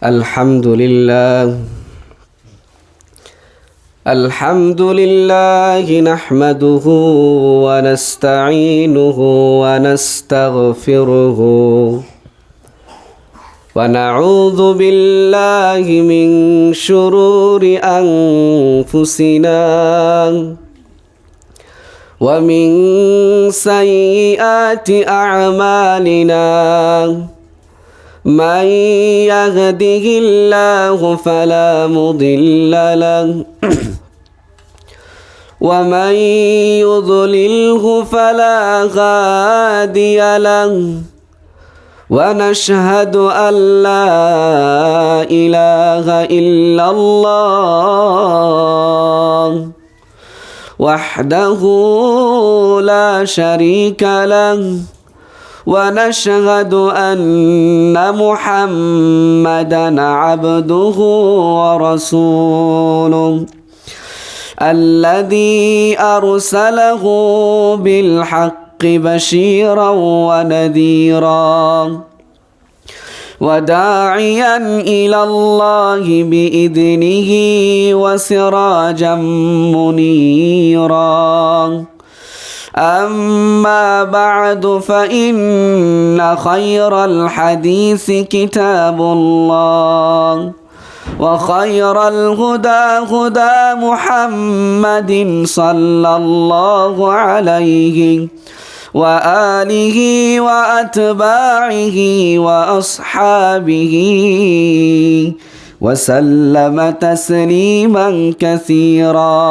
الحمد لله نحمده ونستعينه ونستغفره ونعوذ بالله من شرور أنفسنا ومن سيئات أعمالنا من يهده الله فلا مضل له ومن يضلله فلا هادي له ونشهد أن لا إله إلا الله وحده لا شريك له ونشهد أن محمدًا عبده ورسوله الذي أرسله بالحق بشيرًا ونذيرًا وداعيًا إلى الله بإذنه وسراجًا منيرًا أما بعد فإن خير الحديث كتاب الله وخير الهدى هدى محمد صلى الله عليه وآله وأتباعه وأصحابه وسلم تسليما كثيرا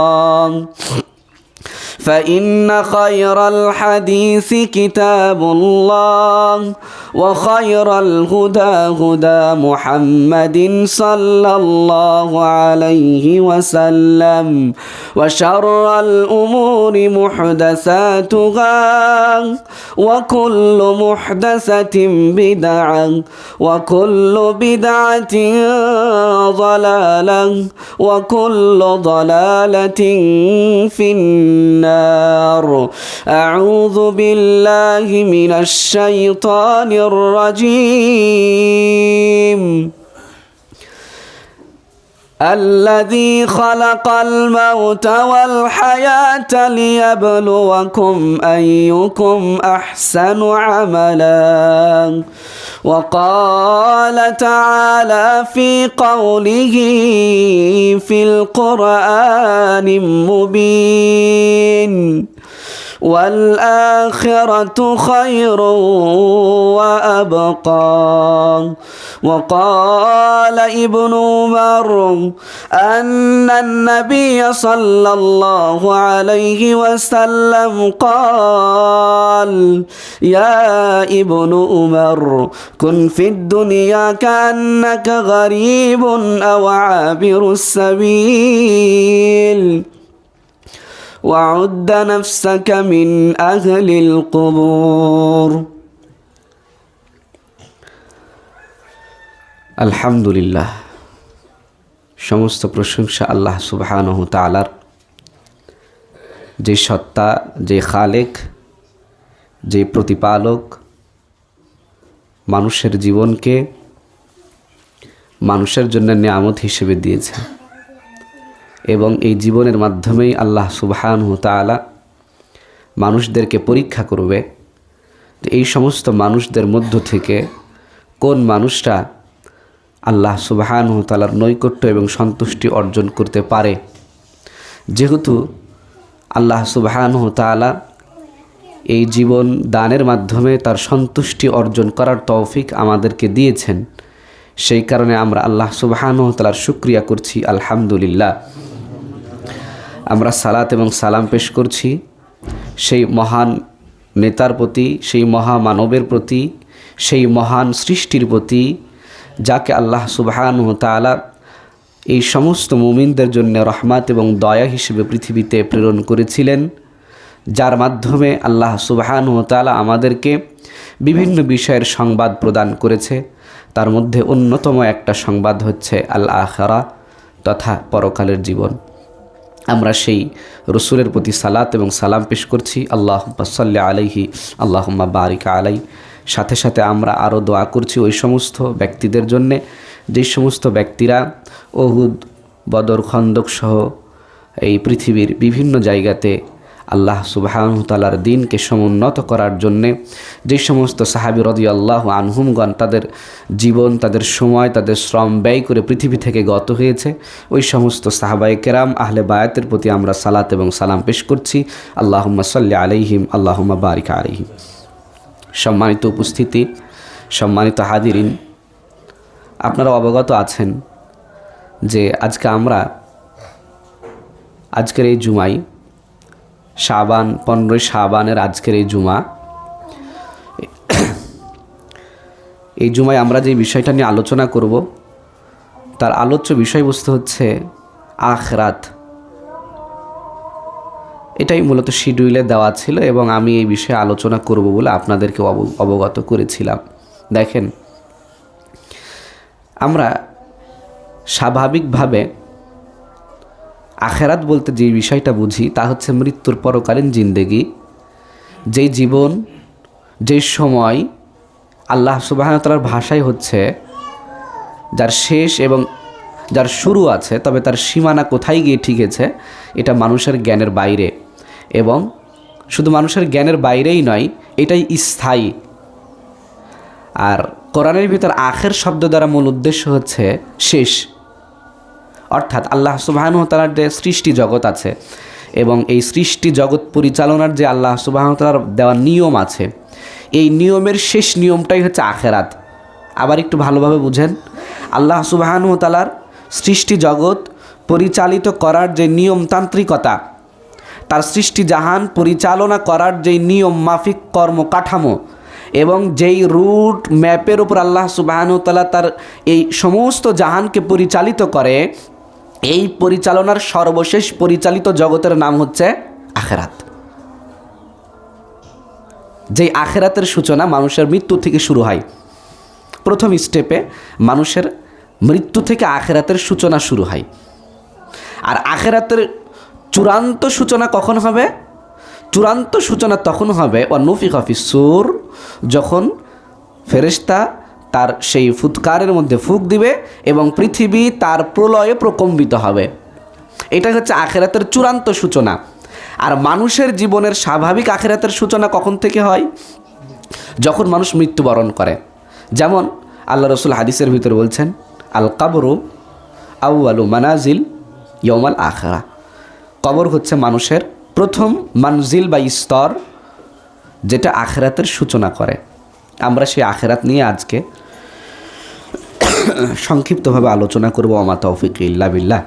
فإن خير الحديث كتاب الله وخير الهدى هدى محمد صلى الله عليه وسلم وشر الأمور محدثاتها وكل محدثة بدعة وكل بدعة ضلالة وكل ضلالة في النار أعوذ بالله من الشيطان الرجيم الذي خلق الموت والحياة ليبلوكم أيكم أحسن عملا وقال تعالى في قوله في القرآن المبين والآخرة خير وأبقى وقال ابن عمر أن النبي صلى الله عليه وسلم قال يا ابن عمر كن في الدنيا كأنك غريب أو عابر السبيل وعد نفسك من أهل القبور আলহামদুলিল্লাহ সমস্ত প্রশংসা আল্লাহ সুবহানাহু তাআলার, যে সত্তা, যে খালেক, যে প্রতিপালক মানুষের জীবনকে মানুষের জন্য নিয়ামত হিসেবে দিয়েছে এবং এই জীবনের মাধ্যমেই আল্লাহ সুবহানাহু তাআলা মানুষদেরকে পরীক্ষা করবে যে এই সমস্ত মানুষদের মধ্য থেকে কোন মানুষটা আল্লাহ সুবহানাহু তাআলার নৈকট্য এবং সন্তুষ্টি অর্জন করতে পারে। যেহেতু আল্লাহ সুবহানাহু তাআলা এই জীবন দানের মাধ্যমে তার সন্তুষ্টি অর্জন করার তৌফিক আমাদেরকে দিয়েছেন, সেই কারণে আমরা আল্লাহ সুবহানাহু তাআলার শুকরিয়া করছি আলহামদুলিল্লাহ। আমরা সালাত এবং সালাম পেশ করছি সেই মহান নেতার প্রতি, সেই মহামানবের প্রতি, সেই মহান সৃষ্টির প্রতি, যাকে আল্লাহ সুবহানাহু তাআলা এই সমস্ত মুমিনদের জন্য রহমত এবং দয়া হিসেবে পৃথিবীতে প্রেরণ করেছিলেন, যার মাধ্যমে আল্লাহ সুবহানাহু তাআলা আমাদেরকে বিভিন্ন বিষয়ের সংবাদ প্রদান করেছে। তার মধ্যে অন্যতম একটা সংবাদ হচ্ছে আল আখিরা তথা পরকালের জীবন। আমরা সেই রসুলের প্রতি সালাত এবং সালাম পেশ করছি, আল্লাহুম্মা সাল্লি আলাইহি আল্লাহুম্মা বারিক আলাই। সাথে সাথে আমরা আরও দোয়া করছি ওই সমস্ত ব্যক্তিদের জন্যে যে সমস্ত ব্যক্তিরা উহুদ, বদর, খন্দক সহ এই পৃথিবীর বিভিন্ন জায়গাতে আল্লাহ সুবহানাহু তাআলার দ্বীনকে সমুন্নত করার জন্যে যে সমস্ত সাহাবী রাদিয়াল্লাহু আনহুমগণ তাদের জীবন, তাদের সময়, তাদের শ্রম ব্যয় করে পৃথিবী থেকে গত হয়েছে, ওই সমস্ত সাহাবায়ে কেরাম আহলে বায়াতের প্রতি আমরা সালাত এবং সালাম পেশ করছি। আল্লাহুম্মা সাল্লি আলাইহিম, আল্লাহুম্মা বারিক আলাইহিম। সম্মানিত উপস্থিতি, সম্মানিত হাদিরিন, আপনারা অবগত আছেন যে আজকের এই জুমায় শাবান 15 শাবানের আজকের এই জুমায় আমরা যে বিষয়টা নিয়ে আলোচনা করব তার আলোচ্য বিষয়বস্তু হচ্ছে আখিরাত। এটাই মূলত শিডিউলে দেওয়া ছিল এবং আমি এই বিষয়ে আলোচনা করব বলে আপনাদেরকে অবগত করেছিলাম। দেখেন, আমরা স্বাভাবিকভাবে আখিরাত বলতে যে বিষয়টা বুঝি তা হচ্ছে মৃত্যুর পরকালীন জিন্দেগি, যেই জীবন, যেই সময় আল্লাহ সুবহানাহু ওয়া তাআলার ভাষায় হচ্ছে যার শেষ এবং যার শুরু আছে, তবে তার সীমানা কোথায় গিয়ে ঠেকেছে এটা মানুষের জ্ঞানের বাইরে, এবং শুধু মানুষের জ্ঞানের বাইরেই নয়, এটাই স্থায়ী। আর কোরআনের ভিতর আখির শব্দ দ্বারা মূল উদ্দেশ্য হচ্ছে শেষ, অর্থাৎ আল্লাহ সুবহানাহু ওয়া তাআলার যে সৃষ্টি জগৎ আছে এবং এই সৃষ্টি জগৎ পরিচালনার যে আল্লাহ সুবহানাহু ওয়া তাআলার দেওয়া নিয়ম আছে, এই নিয়মের শেষ নিয়মটাই হচ্ছে আখিরাত। আবার একটু ভালোভাবে বুঝেন, আল্লাহ সুবহানাহু ওয়া তাআলার সৃষ্টি জগৎ পরিচালিত করার যে নিয়মতান্ত্রিকতা, তার সৃষ্টি জাহান পরিচালনা করার যেই নিয়ম মাফিক কর্মকাঠামো এবং যেই রুট ম্যাপের উপর আল্লাহ সুবহানাহু ওয়া তাআলা তার এই সমস্ত জাহানকে পরিচালিত করে, এই পরিচালনার সর্বশেষ পরিচালিত জগতের নাম হচ্ছে আখিরাত। যেই আখিরাতের সূচনা মানুষের মৃত্যু থেকে শুরু হয়। প্রথম স্টেপে মানুষের মৃত্যু থেকে আখিরাতের সূচনা শুরু হয়। আর আখিরাতের চূড়ান্ত সূচনা কখন হবে? চূড়ান্ত সূচনা তখন হবে ওয়ানুফিখা ফিস-সূর, যখন ফেরেশতা তার সেই ফুৎকারের মধ্যে ফুঁক দিবে এবং পৃথিবী তার প্রলয়ে প্রকম্পিত হবে। এটা হচ্ছে আখিরাতের চূড়ান্ত সূচনা। আর মানুষের জীবনের স্বাভাবিক আখিরাতের সূচনা কখন থেকে হয়? যখন মানুষ মৃত্যুবরণ করে। যেমন আল্লাহ রাসূল হাদিসের ভিতরে বলছেন, আল কবরু আউয়ালু মানাজিল ইয়াউমাল আখিরা। কবর হচ্ছে মানুষের প্রথম মানজিল বা স্তর, যেটা আখিরাতের সূচনা করে। আমরা সেই আখিরাত নিয়ে আজকে সংক্ষিপ্তভাবে আলোচনা করব। ওমা তৌফিক ইল্লা বিল্লাহ।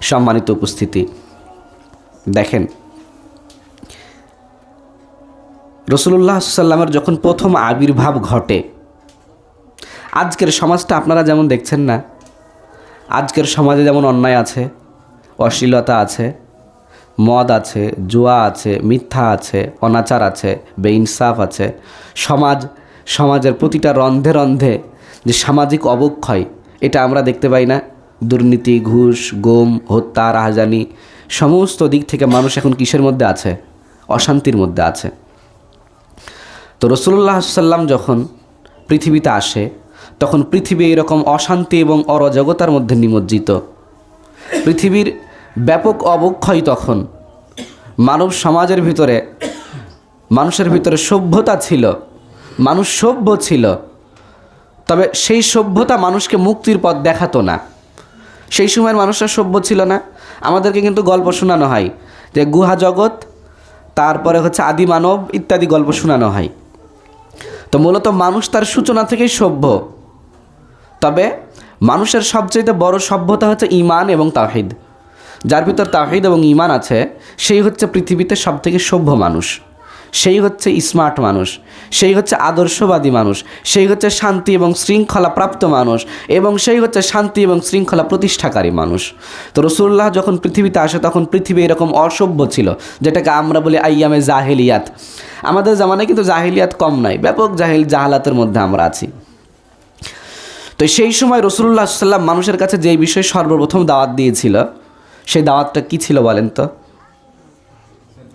সম্মানিত উপস্থিতি, দেখেন, রাসূলুল্লাহ সাল্লাল্লাহু আলাইহি ওয়াসাল্লামের যখন প্রথম আবির্ভাব ঘটে, আজকের সমাজটা আপনারা যেমন দেখছেন না, আজকের সমাজে যেমন অন্যায় আছে, অশ্লীলতা আছে, মদ আছে, জুয়া আছে, মিথ্যা আছে, অনাচার আছে, বেইনসাফ আছে, সমাজের প্রতিটা রন্ধে রন্ধে যে সামাজিক অবক্ষয়, এটা আমরা দেখতে পাই না? দুর্নীতি, ঘুষ, গুম, হত্যা, রাহাজানি, সমস্ত দিক থেকে মানুষ এখন কিসের মধ্যে আছে? অশান্তির মধ্যে আছে। তো রাসূলুল্লাহ সাল্লাল্লাহু আলাইহি ওয়াসাল্লাম যখন পৃথিবীতে আসে, তখন পৃথিবী এরকম অশান্তি এবং অরাজকতার মধ্যে নিমজ্জিত। পৃথিবীর ব্যাপক অবক্ষয় তখন। মানব সমাজের ভিতরে, মানুষের ভিতরে সভ্যতা ছিল, মানুষ সভ্য ছিল, তবে সেই সভ্যতা মানুষকে মুক্তির পথ দেখাতো না। সেই সময়ের মানুষরা সভ্য ছিল না। আমাদেরকে কিন্তু গল্প শোনানো হয় যে গুহা জগৎ, তারপরে হচ্ছে আদি মানব ইত্যাদি গল্প শোনানো হয়। তো মূলত মানুষ তার সূচনা থেকেই সভ্য। তবে মানুষের সবচেয়ে বড় সভ্যতা হচ্ছে ঈমান এবং তাওহীদ। যার ভিতর তাওহীদ এবং ঈমান আছে, সেই হচ্ছে পৃথিবীতে সবথেকে সভ্য মানুষ, সেই হচ্ছে স্মার্ট মানুষ, সেই হচ্ছে আদর্শবাদী মানুষ, সেই হচ্ছে শান্তি এবং শৃঙ্খলা প্রাপ্ত মানুষ, এবং সেই হচ্ছে শান্তি এবং শৃঙ্খলা প্রতিষ্ঠাকারী মানুষ। তো রাসূলুল্লাহ যখন পৃথিবীতে আসে, তখন পৃথিবী এরকম অসভ্য ছিল, যেটাকে আমরা বলি আইয়ামে জাহেলিয়াত। আমাদের জামানায় কিন্তু জাহেলিয়াত কম নাই, ব্যাপক জাহালাতের মধ্যে আমরা আছি। তো সেই সময় রাসূলুল্লাহ সাল্লাল্লাহু আলাইহি ওয়াসাল্লাম মানুষের কাছে যে বিষয়ে সর্বপ্রথম দাওয়াত দিয়েছিল, সেই দাওয়াতটা কী ছিল বলেন তো?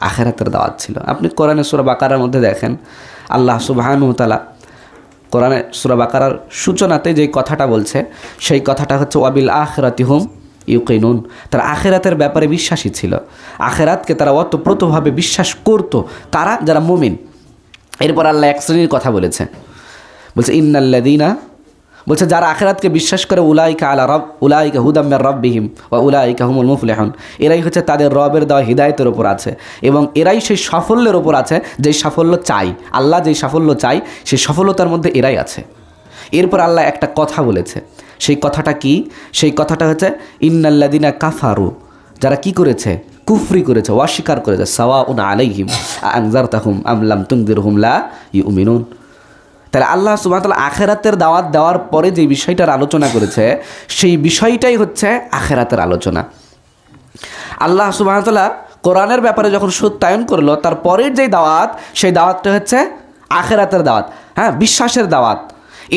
আখিরাতের দাওয়াত ছিল। আপনি কোরআনে সূরা বাকারার মধ্যে দেখেন, আল্লাহ সুবহানাহু ওয়া তাআলা কোরআনে সূরা বাকারার সূচনাতে যে কথাটা বলছে সেই কথাটা হচ্ছে ওয়াবিল আখিরাতি হুম ইউকিনুন। তারা আখেরাতের ব্যাপারে বিশ্বাসী ছিল, আখেরাতকে তারা অতপ্রতভাবে বিশ্বাস করতো। কারা? যারা মুমিন। এরপর আল্লাহ এক শ্রেণীর কথা বলেছে, বলছে ইন্নাল্লাযীনা, বলছে যারা আখেরাতকে বিশ্বাস করে উলাইকা আলা রব উলাইকা হুদাম মির রাব্বিহিম ওয়া উলাইকা হুমুল মুফলিহুন, এরাই হচ্ছে তাদের রবের দেওয়া হিদায়াতের উপর আছে এবং এরাই সেই সাফল্যের উপর আছে যেই সাফল্য চাই। আল্লাহ যেই সাফল্য চাই সেই সফলতার মধ্যে এরাই আছে। এরপর আল্লাহ একটা কথা বলেছে, সেই কথাটা কি? সেই কথাটা হচ্ছে ইন্নাল্লাযীনা কাফারু, যারা কি করেছে? কুফরি করেছে, অস্বীকার করেছে। সাওয়াউন আলাইহিম আনজারতাহুম আম লাম তুনদিরহুম লা ইউমিনুন। তাহলে আল্লাহ সুবহানাহু ওয়া তাআলা আখিরাতের দাওয়াত দেওয়ার পরে যে বিষয়টার আলোচনা করেছে সেই বিষয়টাই হচ্ছে আখিরাতের আলোচনা। আল্লাহ সুবহানাহু ওয়া তাআলা কোরআনের ব্যাপারে যখন সত্যায়ন করলো, তারপরের যে দাওয়াত সেই দাওয়াতটা হচ্ছে আখিরাতের দাওয়াত, হ্যাঁ, বিশ্বাসের দাওয়াত।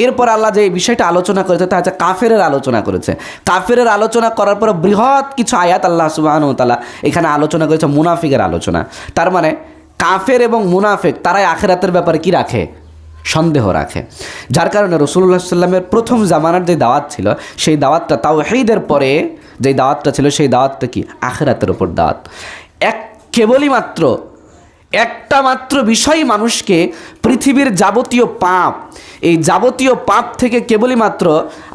এরপর আল্লাহ যে বিষয়টা আলোচনা করেছে তা হচ্ছে কাফেরের আলোচনা করেছে। কাফেরের আলোচনা করার পর বৃহৎ কিছু আয়াত আল্লাহ সুবহানাহু ওয়া তাআলা এখানে আলোচনা করেছে মুনাফিকের আলোচনা। তার মানে কাফের এবং মুনাফিক তারাই আখিরাতের ব্যাপারে কি রাখে? সন্দেহ রাখে। যার কারণে রাসূলুল্লাহ সাল্লাল্লাহু আলাইহি ওয়াসাল্লামের প্রথম জামানার যে দাওয়াত ছিল সেই দাওয়াতটা তাওহীদের পরে যে দাওয়াতটা ছিল সেই দাওয়াতটা কি? আখিরাতের উপর দাওয়াত। কেবলই মাত্র একটা মাত্র বিষয় মানুষকে পৃথিবীর যাবতীয় পাপ, এই যাবতীয় পাপ থেকে কেবলই মাত্র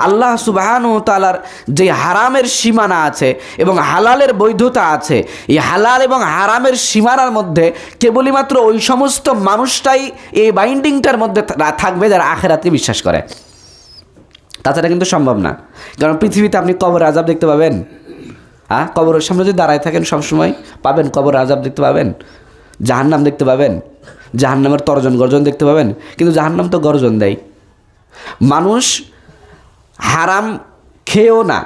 আল্লাহ সুবহানাহু ওয়া তাআলার যে হারামের সীমানা আছে এবং হালালের বৈধতা আছে, এই হালাল এবং হারামের সীমানার মধ্যে কেবলই মাত্র ওই সমস্ত মানুষটাই এই বাইন্ডিংটার মধ্যে থাকবে যারা আখিরাতকে বিশ্বাস করে। তাছাড়া কিন্তু সম্ভব না। কারণ পৃথিবীতে আপনি কবর আযাব দেখতে পাবেন? হ্যাঁ, কবরের সামনে যদি দাঁড়ায় থাকেন সবসময় পাবেন কবর আযাব দেখতে পাবেন, জাহান্নাম দেখতে পাবেন, জাহান্নামের তর্জন গর্জন দেখতে পাবেন, কিন্তু জাহান্নাম তো গর্জন দেয়। মানুষ হারাম খেয়েও না,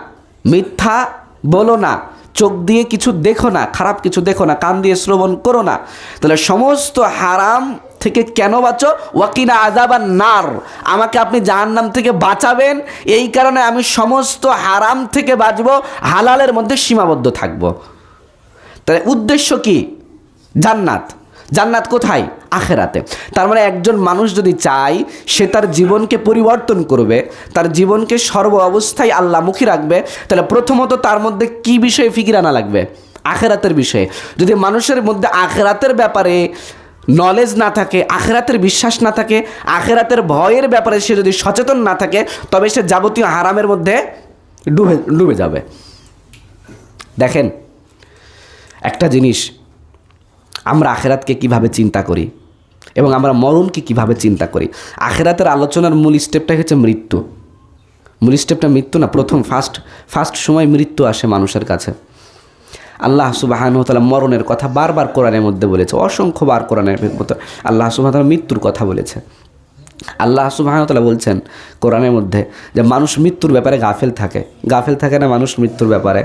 মিথ্যা বলো না, চোখ দিয়ে কিছু দেখো না, খারাপ কিছু দেখো না, কান দিয়ে শ্রবণ করো না। তাহলে সমস্ত হারাম থেকে কেন বাঁচো? ওয়াকিনা আযাবান নার, আমাকে আপনি জাহান্নাম থেকে বাঁচাবেন, এই কারণে আমি সমস্ত হারাম থেকে বাঁচবো, হালালের মধ্যে সীমাবদ্ধ থাকবো। তাহলে উদ্দেশ্য কি? জান্নাত। জান্নাত কোথায়? আখিরাতে। তার মানে একজন মানুষ যদি চায় সে তার জীবনকে পরিবর্তন করবে, তার জীবনকে সর্ব অবস্থায় আল্লাহমুখী রাখবে, তাহলে প্রথমত তার মধ্যে কি বিষয়ে ফিকির আনা লাগবে? আখিরাতের বিষয়ে। যদি মানুষের মধ্যে আখিরাতের ব্যাপারে নলেজ না থাকে, আখিরাতের বিশ্বাস না থাকে, আখিরাতের ভয়ের ব্যাপারে সে যদি সচেতন না থাকে, তবে সে যাবতীয় হারামের মধ্যে ডুবে যাবে। দেখেন একটা জিনিস, আমরা আখিরাতকে কিভাবে চিন্তা করি এবং আমরা মরণকে কিভাবে চিন্তা করি। আখিরাতের আলোচনার মূল স্টেপটাই হচ্ছে মৃত্যু। মূল স্টেপটা মৃত্যু না, প্রথম ফার্স্ট সময় মৃত্যু আসে মানুষের কাছে। আল্লাহ সুবহানাহু ওয়া তাআলা মরণের কথা বারবার কোরআনের মধ্যে বলেছে, অসংখ্যবার কোরআনের মধ্যে আল্লাহ সুবহানাহু ওয়া তাআলা মৃত্যুর কথা বলেছে। আল্লাহ সুবহানাহু ওয়া তাআলা বলছেন কোরআনের মধ্যে যে মানুষ মৃত্যুর ব্যাপারে গাফেল থাকে না। মানুষ মৃত্যুর ব্যাপারে,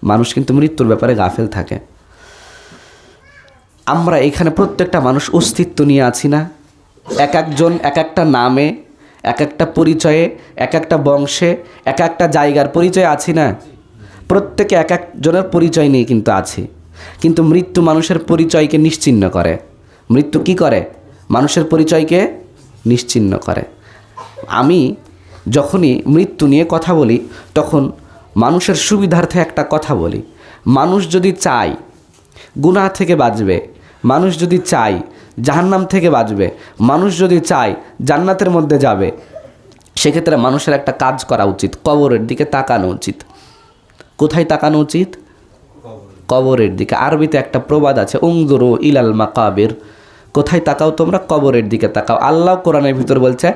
মানুষ কিন্তু মৃত্যুর ব্যাপারে গাফেল থাকে। আমরা এখানে প্রত্যেকটা মানুষ অস্তিত্ব নিয়ে আছি না? এক একজন এক একটা নামে, এক একটা পরিচয়ে, এক একটা বংশে, এক একটা জায়গার পরিচয় আছি না? প্রত্যেকে এক একজনের পরিচয় নিয়ে কিন্তু আছি। কিন্তু মৃত্যু মানুষের পরিচয়কে নিশ্চিহ্ন করে। মৃত্যু কি করে? মানুষের পরিচয়কে নিশ্চিহ্ন করে। আমি যখনই মৃত্যু নিয়ে কথা বলি তখন মানুষের সুবিধার্থে একটা কথা বলি। মানুষ যদি চায় গুনাহ থেকে বাঁচবে, মানুষ যদি চায় জাহান্নাম থেকে বাঁচবে, মানুষ যদি চায় জান্নাতের মধ্যে যাবে, সেক্ষেত্রে মানুষের একটা কাজ করা উচিত, কবরের দিকে তাকানো উচিত। কোথায় তাকানো উচিত? কবরের দিকে। আরবিতে একটা প্রবাদ আছে, উনজুরু ইলাল মাকাবির, কোথায় তাকাও তোমরা? কবরের দিকে তাকাও। আল্লাহ কোরআনের ভিতর বলছে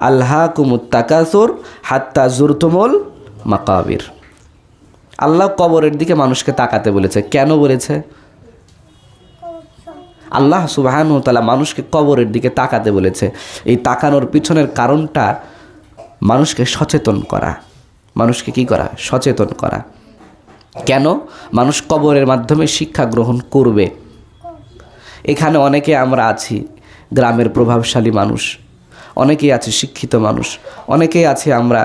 আলহাকুমুত তাকাসুর হাত্তা জুরতুমুল মাকাবির। আল্লাহ কবরের দিকে মানুষকে তাকাতে বলেছে। কেন বলেছে? আল্লাহ সুবহানাহু ওয়া তাআলা মানুষকে কবরের দিকে তাকাতে বলেছে। এই তাকানোর পিছনের কারণটা মানুষকে সচেতন করা। মানুষকে কি করা? সচেতন করা। কেন? মানুষ কবরের মাধ্যমে শিক্ষা গ্রহণ করবে। এখানে অনেকে আমরা আছি গ্রামের প্রভাবশালী মানুষ, অনেকেই আছে শিক্ষিত মানুষ, অনেকেই আছে আমরা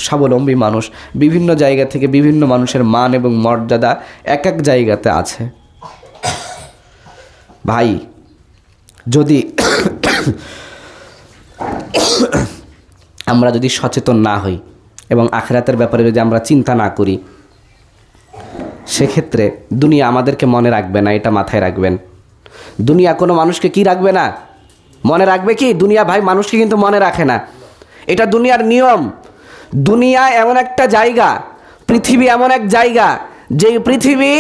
স্বাবলম্বী মানুষ। বিভিন্ন জায়গা থেকে বিভিন্ন মানুষের মান এবং মর্যাদা এক এক জায়গাতে আছে। ভাই, যদি আমরা যদি সচেতন না হই এবং আখিরাতের ব্যাপারে যদি আমরা চিন্তা না করি, সেক্ষেত্রে দুনিয়া আমাদেরকে মনে রাখবে না, এটা মাথায় রাখবেন। দুনিয়া কোনো মানুষকে কি রাখবে না, মনে রাখবে কি? দুনিয়া ভাই মানুষকে কিন্তু মনে রাখে না, এটা দুনিয়ার নিয়ম। দুনিয়া এমন একটা জায়গা, পৃথিবী এমন এক জায়গা, যে পৃথিবী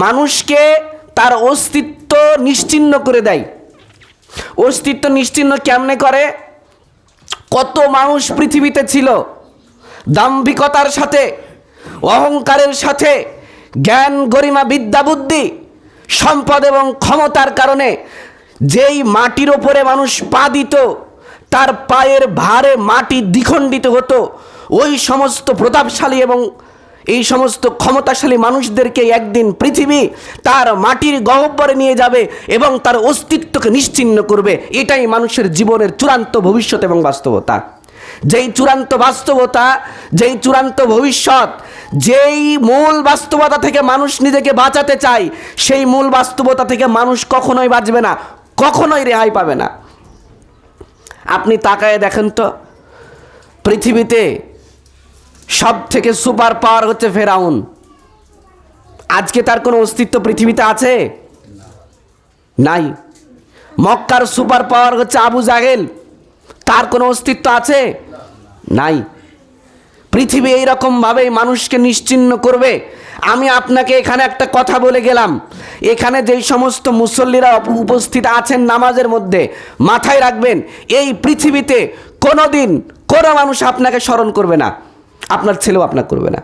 মানুষকে তার অস্তিত্ব নিশ্চিহ্ন করে দেয়। অস্তিত্ব নিশ্চিহ্ন কেমনে করে? কত মানুষ পৃথিবীতে ছিল দাম্ভিকতার সাথে, অহংকারের সাথে, জ্ঞান গরিমা বিদ্যা বুদ্ধি সম্পদ এবং ক্ষমতার কারণে যেই মাটির ওপরে মানুষ পা দিত তার পায়ের ভারে মাটি দ্বিখণ্ডিত হতো। ওই সমস্ত প্রতাপশালী এবং এই সমস্ত ক্ষমতাশালী মানুষদেরকে একদিন পৃথিবী তার মাটির গহ্বরে নিয়ে যাবে এবং তার অস্তিত্বকে নিশ্চিহ্ন করবে। এটাই মানুষের জীবনের চূড়ান্ত ভবিষ্যৎ এবং বাস্তবতা। যেই চূড়ান্ত বাস্তবতা, যেই চূড়ান্ত ভবিষ্যৎ, যেই মূল বাস্তবতা থেকে মানুষ নিজেকে বাঁচাতে চায়, সেই মূল বাস্তবতা থেকে মানুষ কখনোই বাঁচবে না, কখনোই রেহাই পাবে না। আপনি তাকায় দেখেন তো, পৃথিবীতে সব থেকে সুপার পাওয়ার হচ্ছে ফেরাউন। আজকে তার কোনো অস্তিত্ব পৃথিবীতে আছে? নাই। মক্কার সুপার পাওয়ার হচ্ছে আবু জাহেল, তার কোনো অস্তিত্ব আছে? নাই। পৃথিবী এইরকমভাবেই মানুষকে নিশ্চিহ্ন করবে। আমি আপনাকে এখানে একটা কথা বলে গেলাম, এখানে যেই সমস্ত মুসল্লিরা উপস্থিত আছেন নামাজের মধ্যে, মাথায় রাখবেন এই পৃথিবীতে কোনোদিন কোনো মানুষ আপনাকে স্মরণ করবে না, আপনার ছেলেও আপনাকে করবে না,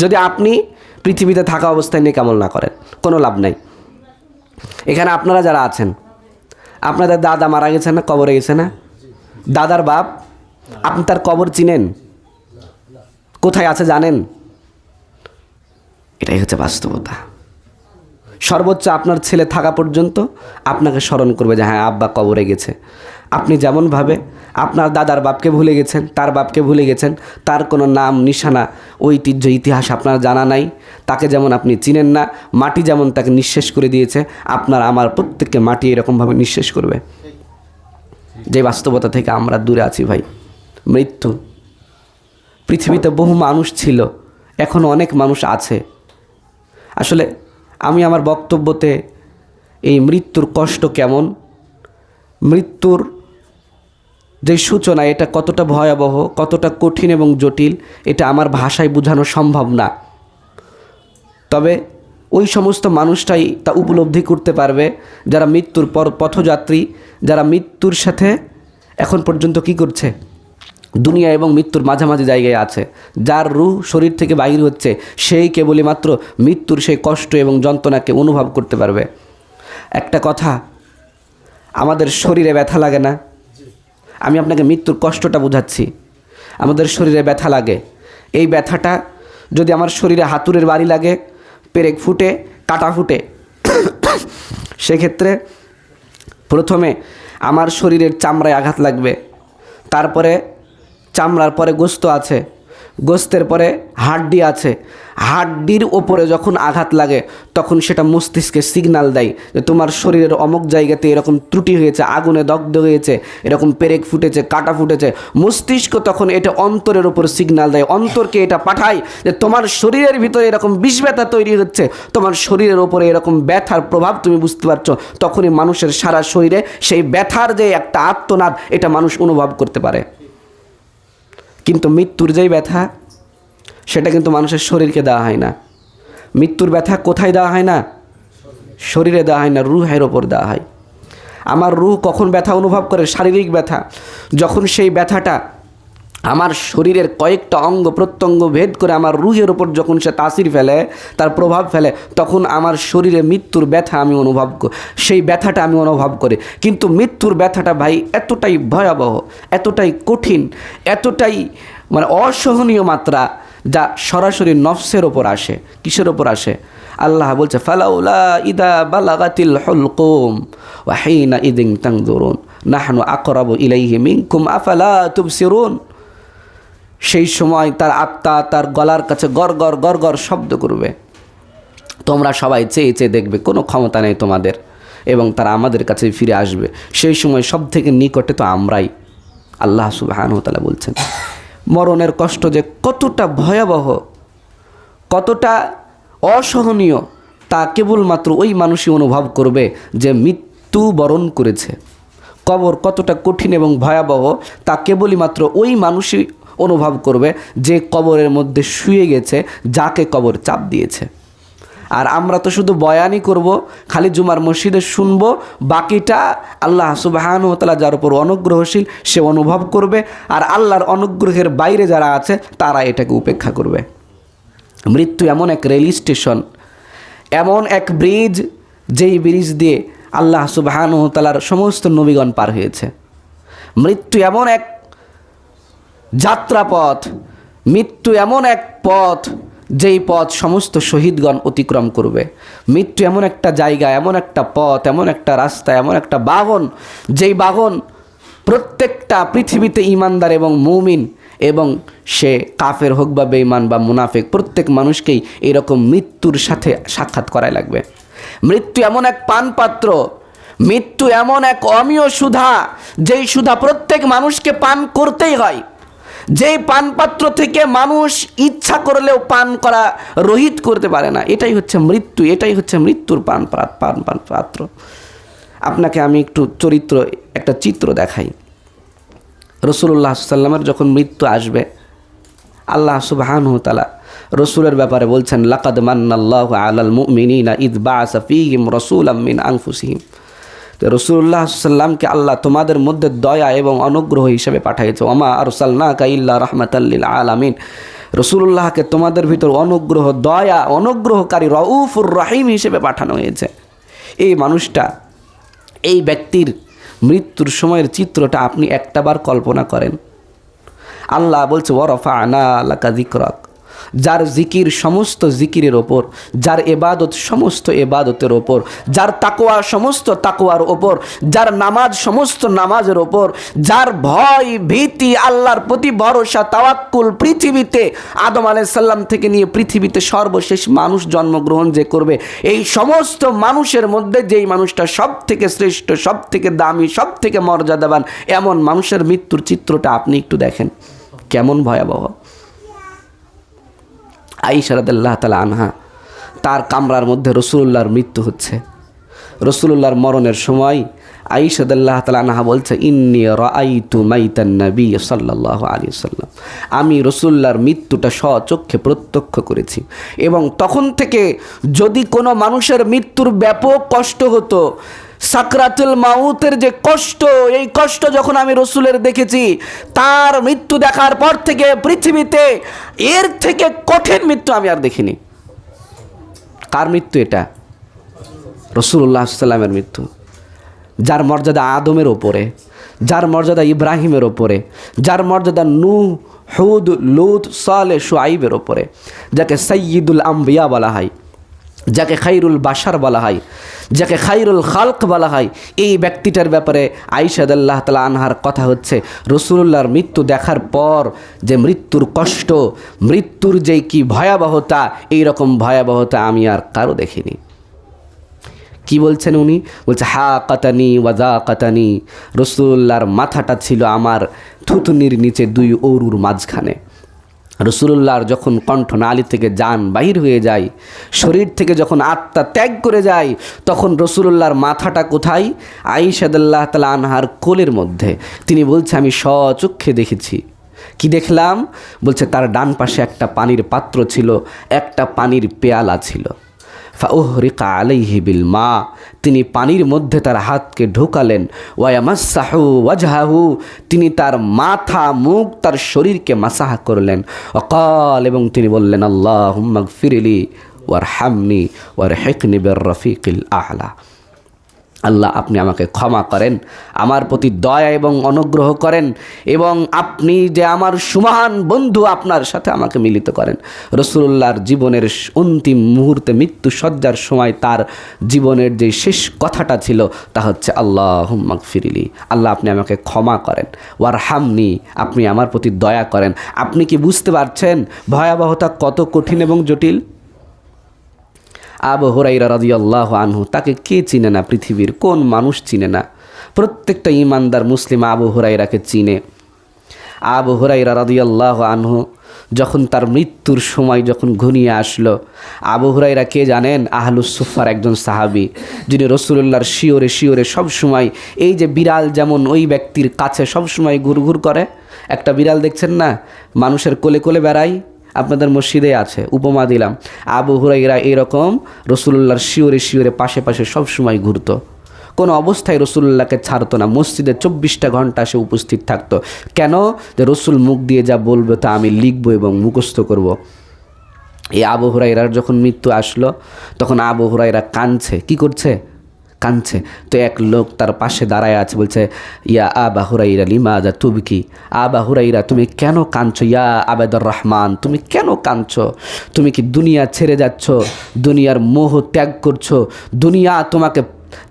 যদি আপনি পৃথিবীতে থাকা অবস্থায় নেক আমল না করেন। কোনো লাভ নাই। এখানে আপনারা যারা আছেন, আপনাদের দাদা মারা গেছে না, কবরে গেছে না? দাদার বাপ, আপনি তার কবর চিনেন? কোথায় আছে জানেন? এটাই হচ্ছে বাস্তবতা। সর্বোচ্চ আপনার ছেলে থাকা পর্যন্ত আপনাকে স্মরণ করবে যে হ্যাঁ আব্বা কবরে গেছে। আপনি যেমনভাবে আপনার দাদার বাপকে ভুলে গেছেন, তার বাপকে ভুলে গেছেন, তার কোনো নাম নিশানা ঐতিহ্য ইতিহাস আপনার জানা নাই, তাকে যেমন আপনি চিনেন না, মাটি যেমন তাকে নিঃশেষ করে দিয়েছে, আপনার আমার প্রত্যেককে মাটি এরকমভাবে নিঃশেষ করবে। যে বাস্তবতা থেকে আমরা দূরে আছি ভাই, মৃত্যু। পৃথিবীতে বহু মানুষ ছিল, এখনও অনেক মানুষ আছে। আসলে আমি আমার বক্তব্যতে এই মৃত্যুর কষ্ট কেমন, মৃত্যুর যে সূচনা, এটা কতটা ভয়াবহ, কতটা কঠিন এবং জটিল, এটা আমার ভাষায় বোঝানো সম্ভব না। তবে ওই সমস্ত মানুষটাই তা উপলব্ধি করতে পারবে যারা মৃত্যুর পর পথযাত্রী, যারা মৃত্যুর সাথে এখন পর্যন্ত কি করছে, দুনিয়া এবং মৃত্যুর মাঝামাঝি জায়গায় আছে। যার রূহ শরীর থেকে বাহির হচ্ছে, সেই কেবলই মাত্র মৃত্যুর সেই কষ্ট এবং যন্ত্রণাকে অনুভব করতে পারবে। একটা কথা, আমাদের শরীরে ব্যথা লাগে না? আমি আপনাকে মৃত্যুর কষ্টটা বোঝাচ্ছি। আমাদের শরীরে ব্যথা লাগে। এই ব্যথাটা যদি আমার শরীরে হাতুড়ের বাড়ি লাগে, পেরেক ফুটে, কাটা ফুটে, সেক্ষেত্রে প্রথমে আমার শরীরের চামড়ায় আঘাত লাগবে, তারপরে চামড়ার পরে গোস্ত আছে, গোস্তের পরে হাড্ডি আছে, হাড্ডির ওপরে যখন আঘাত লাগে তখন সেটা মস্তিষ্কে সিগন্যাল দেয় যে তোমার শরীরের অমুক জায়গাতে এরকম ত্রুটি হয়েছে, আগুনে দগ্ধ হয়েছে, এরকম পেরেক ফুটেছে, কাটা ফুটেছে। মস্তিষ্ক তখন এটা অন্তরের ওপর সিগন্যাল দেয়, অন্তরকে এটা পাঠায় যে তোমার শরীরের ভিতরে এরকম বিষ ব্যথা তৈরি হচ্ছে, তোমার শরীরের ওপরে এরকম ব্যথার প্রভাব তুমি বুঝতে পারছো। তখনই মানুষের সারা শরীরে সেই ব্যথার যে একটা আর্তনাদ, এটা মানুষ অনুভব করতে পারে। কিন্তু মৃত্যুর যেই ব্যথা, সেটা কিন্তু মানুষের শরীরকে দেওয়া হয় না। মৃত্যুর ব্যথা কোথায় দেওয়া হয় না? শরীরে দেওয়া হয় না, রূহের ওপর দেওয়া হয়। আমার রূহ কখন ব্যথা অনুভব করে? শারীরিক ব্যথা। যখন সেই ব্যথাটা আমার শরীরের কয়েকটা অঙ্গ প্রত্যঙ্গ ভেদ করে আমার রূহের ওপর যখন সে তাসির ফেলে, তার প্রভাব ফেলে, তখন আমার শরীরে মৃত্যুর ব্যথা আমি সেই ব্যথাটা আমি অনুভব করি। কিন্তু মৃত্যুর ব্যথাটা ভাই এতটাই ভয়াবহ, এতটাই কঠিন, এতটাই মানে অসহনীয় মাত্রা, যা সরাসরি নফসের ওপর আসে। কিসের ওপর আসে? আল্লাহ বলছে ফালাউলা ইদা বালাগাতিল হুলকুম ওয়া হিনা ইদিন তানজুরুন নাহনু আকরাবু ইলাইহি মিনকুম আফালা তুবসিরুন। সেই সময় তার আত্মা তার গলার কাছে গড়গড় গড়গড় শব্দ করবে, তোমরা সবাই চেয়ে চেয়ে দেখবে, কোনো ক্ষমতা নেই তোমাদের, এবং তারা আমাদের কাছে ফিরে আসবে। সেই সময় সব থেকে নিকটে তো আমরাই, আল্লাহ সুবহানাহু ওয়া তাআলা বলছেন মরণের কষ্ট যে কতটা ভয়াবহ, কতটা অসহনীয় তা কেবলমাত্র ওই মানুষই অনুভব করবে যে মৃত্যু বরণ করেছে। কবর কতটা কঠিন এবং ভয়াবহ তা কেবলই মাত্র ওই মানুষই অনুভব করবে যে কবরের মধ্যে শুয়ে গেছে, যাকে কবর চাপ দিয়েছে। আর আমরা তো শুধু বয়ানই করব, খালি জুমার মসজিদে শুনবো, বাকিটা আল্লাহ সুবহানাহু ওয়া তাআলা যার উপর অনুগ্রহশীল সে অনুভব করবে, আর আল্লাহর অনুগ্রহের বাইরে যারা আছে তারা এটাকে উপেক্ষা করবে। মৃত্যু এমন এক রেল স্টেশন, এমন এক ব্রিজ, যেই ব্রিজ দিয়ে আল্লাহ সুবহানাহু ওয়া তাআলার সমস্ত নবীগণ পার হয়েছে। মৃত্যু এমন এক যাত্রাপথ, মৃত্যু এমন এক পথ যেই পথ সমস্ত শহীদগণ অতিক্রম করবে। মৃত্যু এমন একটা জায়গা, এমন একটা পথ, এমন একটা রাস্তা, এমন একটা বাহন, যেই বাহন প্রত্যেকটা পৃথিবীতে ইমানদার এবং মুমিন, এবং সে কাফের হোক বা বেঈমান বা মুনাফিক, প্রত্যেক মানুষকেই এরকম মৃত্যুর সাথে সাক্ষাৎ করাই লাগবে। মৃত্যু এমন এক পানপাত্র, মৃত্যু এমন এক অমীয় সুধা, যেই সুধা প্রত্যেক মানুষকে পান করতেই হয়, যেই পানপাত্র থেকে মানুষ ইচ্ছা করলেও পান করা রহিত করতে পারে না। এটাই হচ্ছে মৃত্যু, এটাই হচ্ছে মৃত্যুর পাত্র। আপনাকে আমি একটু একটা চিত্র দেখাই। রাসূলুল্লাহ সাল্লাল্লাহু আলাইহি ওয়াসাল্লামের যখন মৃত্যু আসবে, আল্লাহ সুবহানাহু ওয়া তাআলা রসুলের ব্যাপারে বলছেন, লাকাদ মান্নাল্লাহু আলাল মুমিনিনা ইয বাআসা ফীহিম রাসূলাম মিন আনফুসিহিম। তো রাসূলুল্লাহ সাল্লাল্লাহু আলাইহি ওয়াসাল্লামকে আল্লাহ তোমাদের মধ্যে দয়া এবং অনুগ্রহ হিসেবে পাঠিয়েছে। ওমা আরসালনাকা ইল্লা রাহমাতাল লিল আলামিন। রাসূলুল্লাহকে তোমাদের ভিতর অনুগ্রহ, দয়া, অনুগ্রহকারী, রাউফুর রহিম হিসেবে পাঠানো হয়েছে। এই মানুষটা, এই ব্যক্তির মৃত্যুর সময়ের চিত্রটা আপনি একটাবার কল্পনা করেন। আল্লাহ বলছে ওয়ারাফা'না লাকা যিকরাক, যার জিকির সমস্ত জিকিরের ওপর, যার এবাদত সমস্ত এবাদতের ওপর, যার তাকওয়া সমস্ত তাকওয়ার ওপর, যার নামাজ সমস্ত নামাজের ওপর, যার ভয় ভীতি, আল্লাহর প্রতি ভরসা, তাওয়াক্কুল, পৃথিবীতে আদম আলাইহিস সালাম থেকে নিয়ে পৃথিবীতে সর্বশেষ মানুষ জন্মগ্রহণ যে করবে, এই সমস্ত মানুষের মধ্যে যেই মানুষটা সব থেকে শ্রেষ্ঠ, সব থেকে দামি, সব থেকে মর্যাদাবান, এমন মানুষের মৃত্যুর চিত্রটা আপনি একটু দেখেন কেমন ভয়াবহ। আয়েশা রাদিয়াল্লাহু তাআলা আনহা, তার কামরার মধ্যে রাসূলুল্লাহর মৃত্যু হচ্ছে। রাসূলুল্লাহর মরণের সময় আয়েশা রাদিয়াল্লাহু তাআলা আনহা বলছে, ইন্নী রাআইতু মাইতান নবী সাল্লাল্লাহু আলাইহি ওয়াসাল্লাম, আমি রাসূলুল্লাহর মৃত্যুটা স্বচক্ষে প্রত্যক্ষ করেছি। এবং তখন থেকে যদি কোনো মানুষের মৃত্যুর ব্যাপক কষ্ট হতো, সাকরাতুল মাউতের যে কষ্ট, এই কষ্ট যখন আমি রসুলের দেখেছি, তার মৃত্যু দেখার পর থেকে পৃথিবীতে এর থেকে কঠিন মৃত্যু আমি আর দেখিনি। কার মৃত্যু এটা? রাসূলুল্লাহ সাল্লাল্লাহু আলাইহি ওয়াসাল্লামের মৃত্যু, যার মর্যাদা আদমের ওপরে, যার মর্যাদা ইব্রাহিমের ওপরে, যার মর্যাদা নূহ, হুদ, লূত, সালেহ, শুআইবের ওপরে, যাকে সাইয়্যিদুল আম্বিয়া বলা হয়, যাকে খাইরুল বাশার বলা হয়, যাকে খাইরুল খালক বলা হয়, এই ব্যক্তিটার ব্যাপারে আয়েশা রাদিয়াল্লাহু তাআলা আনহার কথা হচ্ছে, রাসূলুল্লাহর মৃত্যু দেখার পর যে মৃত্যুর কষ্ট, মৃত্যুর যে কি ভয়াবহতা, এই রকম ভয়াবহতা আমি আর কারো দেখিনি। কি বলছেন উনি? বলছে হাকাতানি ওয়াজাকাতানি, রাসূলুল্লাহর মাথাটা ছিল আমার থুতনির নিচে দুই অরুর মাঝখানে। রাসূলুল্লাহর যখন কণ্ঠনালী থেকে জান বাহির হয়ে যায়, শরীর থেকে যখন আত্মা ত্যাগ করে যায়, তখন রাসূলুল্লাহর মাথাটা কোথায়? আয়েশা রাদিয়াল্লাহু তাআলা আনহার কোলের মধ্যে। তিনি বলছে আমি স্বচক্ষে দেখেছি। কি দেখলাম? বলছে তার ডান পাশে একটা পানির পাত্র ছিল, একটা পানির পেয়ালা ছিল। ফাউহরিকা আলাইহি বিল মা, তিনি পানির মধ্যে তার হাতকে ঢোকালেন। ওয়ায়ামাসসাহু ওয়াজহাহু, তিনি তার মাথা, মুখ, তার শরীরকে মাসাহ করলেন। ওয়াকাল, এবং তিনি বললেন আল্লাহুম্মা গফিরলি ওয়ারহামনি ওয়ারহিকনি বির রফিকিল আ'লা। আল্লাহ আপনি আমাকে ক্ষমা করেন, আমার প্রতি দয়া এবং অনুগ্রহ করেন, এবং আপনি যে আমার সুমহান বন্ধু, আপনার সাথে আমাকে মিলিত করেন। রাসূলুল্লাহর জীবনের অন্তিম মুহূর্তে, মৃত্যু সজ্জার সময় তার জীবনের যে শেষ কথাটা ছিল তা হচ্ছে আল্লাহুম্মা গফিরলি, আল্লাহ আপনি আমাকে ক্ষমা করেন, ওয়ারহামনি, আপনি আমার প্রতি দয়া করেন। আপনি কি বুঝতে পারছেন ভয়াবহতা কত কঠিন এবং জটিল? আবু হুরায়রা রাদিয়াল্লাহু আনহু, তাকে কে চিনে না? পৃথিবীর কোন মানুষ চিনে না? প্রত্যেকটা ইমানদার মুসলিম আবু হুরায়রাকে চিনে। আবু হুরায়রা রাদিয়াল্লাহু আনহু যখন তার মৃত্যুর সময় যখন ঘনিয়ে আসলো, আবু হুরায়রা কে জানেন? আহলুস সুফার একজন সাহাবী, যিনি রাসূলুল্লাহর শিওরে শিওরে সবসময়, এই যে বিড়াল যেমন ওই ব্যক্তির কাছে সবসময় ঘুরঘুর করে, একটা বিড়াল দেখছেন না মানুষের কোলে কোলে বেড়ায়, আপনাদের মসজিদে আছে, উপমা দিলাম। আবু হুরায়রা এরকম রাসূলুল্লাহর শিওরে শিওরে পাশে পাশে সবসময় ঘুরতো, কোনো অবস্থায় রসুল্লাহকে ছাড়তো না, মসজিদে 24টা ঘন্টা সে উপস্থিত থাকতো। কেন? যে রসুল মুখ দিয়ে যা বলবে তা আমি লিখবো এবং মুখস্থ করব। এই আবু হুরায়রার যখন মৃত্যু আসলো তখন আবু হুরায়রা কাঁদছে। কি করছে? কাঁদছে। তো এক লোক তার পাশে দাঁড়ায় আছে, বলছে, ইয়া আবা হুরায়রা লিমাযা তুবকি, আবা হুরায়রা তুমি কেন কাঁদছো? ইয়া আবাদুর রহমান তুমি কেন কাঁদছো? তুমি কি দুনিয়া ছেড়ে যাচ্ছ? দুনিয়ার মোহ ত্যাগ করছো? দুনিয়া তোমাকে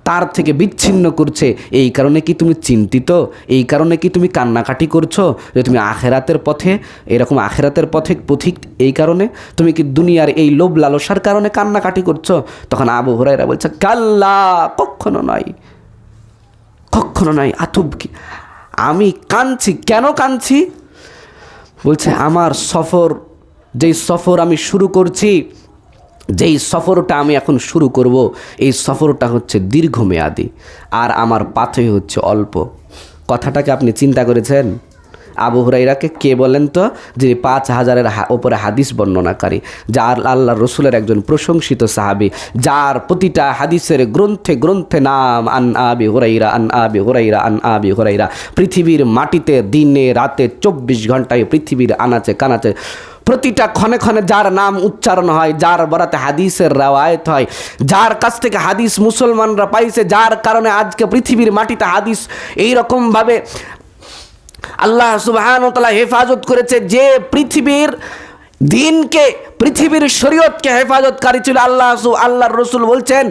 তার থেকে বিচ্ছিন্ন করছে, এই কারণে কি তুমি চিন্তিত? এই কারণে কি তুমি কান্নাকাটি করছো যে তুমি আখেরাতের পথে, এরকম আখেরাতের পথিক, এই কারণে তুমি কি দুনিয়ার এই লোভ লালসার কারণে কান্নাকাটি করছো? তখন আবু হুরায়রা বলছে, কাল্লা, কখনো নয়, কখনো নয়। আতুবকি, আমি কাঁদছি। কেন কাঁদছি? বলছে আমার সফর, যেই সফর আমি শুরু করছি, যেই সফরটা আমি এখন শুরু করব, এই সফরটা হচ্ছে দীর্ঘমেয়াদী, আর আমার পাথেয় হচ্ছে অল্প। কথাটাকে আপনি চিন্তা করেছেন? আবু হুরায়রাকে কে বলেন তো? যিনি 5000-এর ওপরে হাদিস বর্ণনাকারী, যার আল্লাহর রসুলের একজন প্রশংসিত সাহাবী, যার প্রতিটা হাদিসের গ্রন্থে গ্রন্থে নাম আন আবি হুরায়রা, আন আবি হুরায়রা, আন আবি হুরায়রা। পৃথিবীর মাটিতে দিনে রাতে 24 ঘন্টায় পৃথিবীর আনাচে কানাচে প্রতিটা ক্ষণে ক্ষণে যার নাম উচ্চারণ হয়, যার বরাতে হাদিসের রাওয়ায়াত হয়, যার কাছ থেকে হাদিস মুসলমানরা পাইছে, যার কারণে আজকে পৃথিবীর মাটিতে হাদিস এইরকমভাবে আল্লাহ সুবহানাহু ওয়া তাআলা হেফাজত করেছে, যে পৃথিবীর দিনকে, পৃথিবীর শরীয়তকে হেফাজতকারী ছিল আল্লাহর রসুল বলছেন,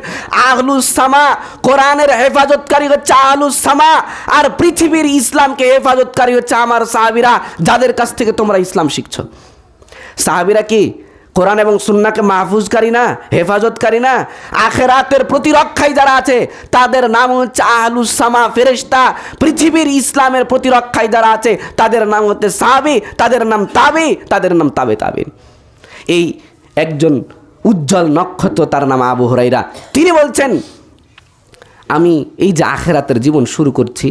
আহলুস সামা, কোরআনের হেফাজতকারী হচ্ছে আহলুস সামা, আর পৃথিবীর ইসলামকে হেফাজতকারী হচ্ছে আমার সাহাবীরা, যাদের কাছ থেকে তোমরা ইসলাম শিখছো। সাহাবীরা কি কোরআন এবং সুন্নাহকে মাহফুজকারী না, হেফাজতকারী না? আখেরাতের প্রতিরক্ষায় যারা আছে তাদের নাম হচ্ছে আহলুস সামা, ফেরেশতা। পৃথিবীর ইসলামের প্রতিরক্ষায় যারা আছে তাদের নাম হচ্ছে সাহাবী, তাদের নাম তাবি, তাদের নাম তাবে তাবিন। এই একজন উজ্জ্বল নক্ষত্র, তার নাম আবু হুরায়রা। তিনি বলছেন, আমি এই যে আখেরাতের জীবন শুরু করছি,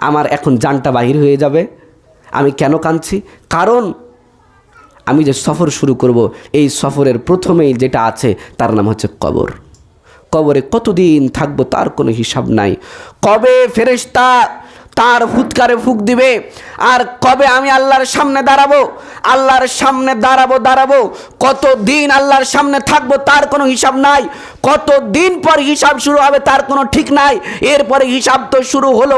আমার এখন জানটা বাহির হয়ে যাবে। আমি কেন কাঁদছি? কারণ আমি যে সফর শুরু করব, এই সফরের প্রথমেই যেটা আছে তার নাম হচ্ছে কবর। কবরে কতদিন থাকবো তার কোনো হিসাব নাই। কবে ফেরেশতা তার ফুৎকারে ফুঁক দিবে, আর কবে আমি আল্লাহর সামনে দাঁড়াবো, আল্লাহর সামনে দাঁড়াবো, কতদিন আল্লাহর সামনে থাকবো তার কোনো হিসাব নাই। কতদিন পর হিসাব শুরু হবে তার কোনো ঠিক নাই। এরপরে হিসাব তো শুরু হলো,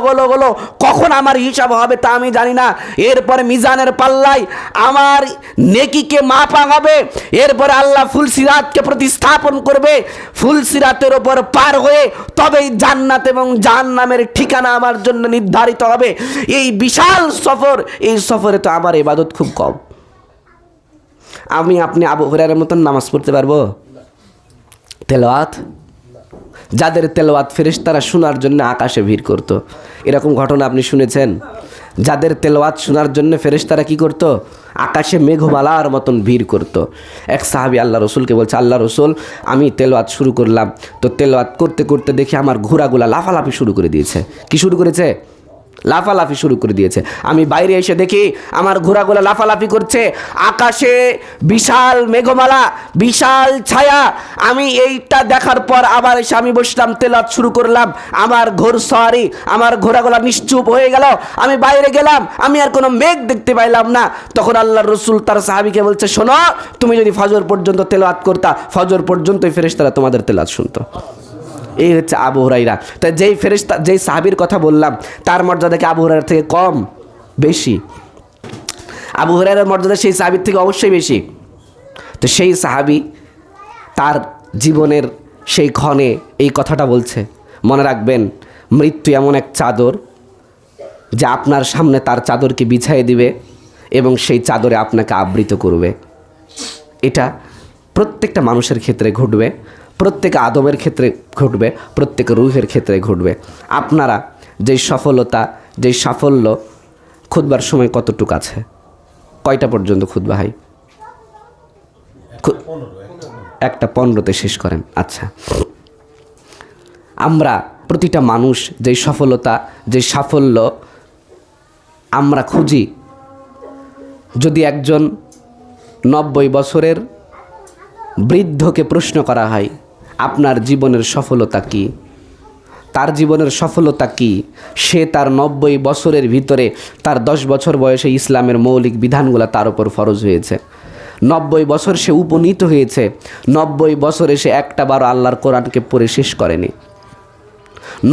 কখন আমার হিসাব হবে তা আমি জানি না। এরপরে মিজানের পাল্লায় আমার নেকিকে মাপা হবে, এরপরে আল্লাহ ফুলসিরাতকে প্রতিস্থাপন করবে। ফুলসিরাতের ওপর পার হয়ে তবেই জান্নাত এবং জাহান্নামের ঠিকানা আমার জন্য নির্ধারিত হবে। এই বিশাল সফর, এই সফরে তো আমার ইবাদত খুব কম। আপনি আবু হুরায়রার মতন নামাজ পড়তে পারবো? তেলাওয়াত, যাদের তেলাওয়াত ফেরেশতারা শোনার জন্য আকাশে ভিড় করত, এরকম ঘটনা আপনি শুনেছেন? যাদের তেলাওয়াত শোনার জন্য ফেরেশতারা কি করত? আকাশে মেঘমালার মতন ভিড় করত। এক সাহাবী আল্লাহ রসুলকে বলছে, আল্লাহ রসুল, আমি তেলাওয়াত শুরু করলাম, তো তেলাওয়াত করতে করতে দেখি আমার ঘোড়াগুলা লাফালাফি শুরু করে দিয়েছে। কি শুরু করেছে? লাফালাফি শুরু করে দিয়েছে। আমি বাইরে এসে দেখি আমার ঘোড়াগুলো লাফালাফি করছে, আকাশে বিশাল মেঘমালা, বিশাল ছায়া। আমি এইটা দেখার পর আবার এসে আমি বসলাম, তেলাওয়াত শুরু করলাম। আমার ঘোড়সওয়ারি, আমার ঘোড়াগুলো নিশ্চুপ হয়ে গেল। আমি বাইরে গেলাম, আমি আর কোনো মেঘ দেখতে পাইলাম না। তখন আল্লাহর রসুল তার সাহাবীকে বলছে, শোনো, তুমি যদি ফজর পর্যন্ত তেলাওয়াত করতা, ফজর পর্যন্তই ফেরেশতারা তোমাদের তেলাওয়াত শুনতো। এই হচ্ছে আবু হুরায়রা। তাই যেই ফেরেশতা, যেই সাহাবীর কথা বললাম, তার মর্যাদা কি আবু হুরায়রা থেকে কম? বেশি। আবু হুরায়রার মর্যাদা সেই সাহাবীর থেকে অবশ্যই বেশি। তো সেই সাহাবী তার জীবনের সেই ক্ষণে এই কথাটা বলছে। মনে রাখবেন, মৃত্যু এমন এক চাদর যে আপনার সামনে তার চাদরকে বিছাইয়ে দিবে এবং সেই চাদরে আপনাকে আবৃত করবে। এটা প্রত্যেকটা মানুষের ক্ষেত্রে ঘটবে, প্রত্যেক আদমের ক্ষেত্রে ঘটবে, প্রত্যেক রূহের ক্ষেত্রে ঘটবে। আপনারা যেই সফলতা, যেই সাফল্য খুতবার সময় কতটুক আছে? কয়টা পর্যন্ত খুতবা হয়? 1:15 শেষ করেন। আচ্ছা, আমরা প্রতিটা মানুষ যেই সফলতা, যেই সাফল্য আমরা খুঁজি, যদি একজন 90 বছরের বৃদ্ধকে প্রশ্ন করা হয় আপনার জীবনের সফলতা কি, তার জীবনের সফলতা কি, সে তার 90 বছরের ভিতরে তার 10 বছর বয়সে ইসলামের মৌলিক বিধানগুলো তার উপর ফরজ হয়েছে, 90 বছর সে উপনীত হয়েছে, 90 বছরে সে একটা বার আল্লাহর কোরআনকে পড়ে শেষ করেনি,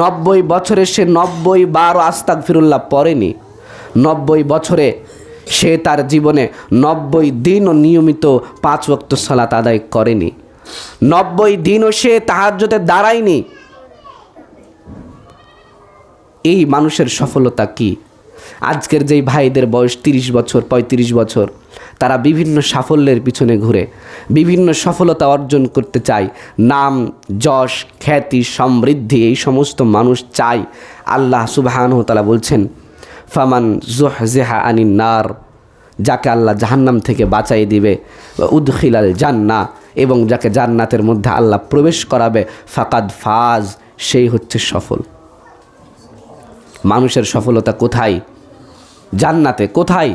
90 বছরে সে 90 বার আস্তাগফিরুল্লাহ পড়েনি, 90 বছরে সে তার জীবনে 90 দিনও নিয়মিত 5 ওয়াক্ত সালাত আদায় করেনি, 90 দিনও সে তাহাজ্জুদে দাঁড়ায়নি। এই মানুষের সফলতা কি? আজকের যেই ভাইদের বয়স 30 বছর 35 বছর, তারা বিভিন্ন সাফল্যের পিছনে ঘুরে বিভিন্ন সফলতা অর্জন করতে চায়, নাম যশ খ্যাতি সমৃদ্ধি এই সমস্ত মানুষ চায়। আল্লাহ সুবহানাহু ওয়া তাআলা বলছেন ফামান যুহজিহা আনিন নার, যাকে আল্লাহ জাহান্নাম থেকে বাঁচাই দিবে, উদখিলাল জান্নাহ, এবং যাকে জান্নাতের মধ্যে আল্লাহ প্রবেশ করাবে, ফাকাদ ফাজ, সেই হচ্ছে সফল। মানুষের সফলতা কোথায়? জান্নাতে। কোথায়?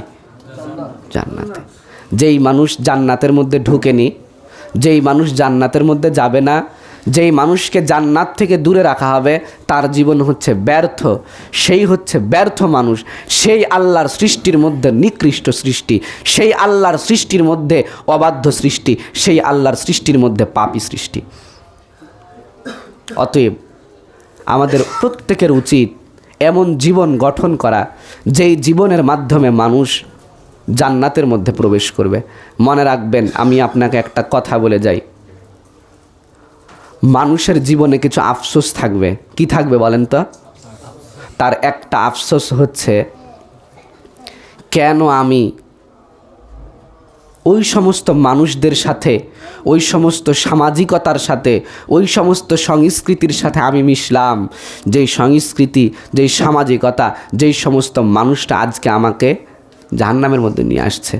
জান্নাতে। যেই মানুষ জান্নাতের মধ্যে ঢুকেনি, যেই মানুষ জান্নাতের মধ্যে যাবে না, যেই মানুষকে জান্নাত থেকে দূরে রাখা হবে, তার জীবন হচ্ছে ব্যর্থ, সেই হচ্ছে ব্যর্থ মানুষ, সেই আল্লাহর সৃষ্টির মধ্যে নিকৃষ্ট সৃষ্টি, সেই আল্লাহর সৃষ্টির মধ্যে অবাধ্য সৃষ্টি, সেই আল্লাহর সৃষ্টির মধ্যে পাপী সৃষ্টি। অতএব আমাদের প্রত্যেকের উচিত এমন জীবন গঠন করা যেই জীবনের মাধ্যমে মানুষ জান্নাতের মধ্যে প্রবেশ করবে। মনে রাখবেন, আমি আপনাকে একটা কথা বলে যাই, মানুষের জীবনে কিছু আফসোস থাকবে। কি থাকবে বলেন তো? তার একটা আফসোস হচ্ছে, কেন আমি ওই সমস্ত মানুষদের সাথে, ওই সমস্ত সামাজিকতার সাথে, ওই সমস্ত সংস্কৃতির সাথে আমি মিশলাম, যেই সংস্কৃতি, যেই সামাজিকতা, যেই সমস্ত মানুষটা আজকে আমাকে জাহান্নামের মধ্যে নিয়ে আসছে।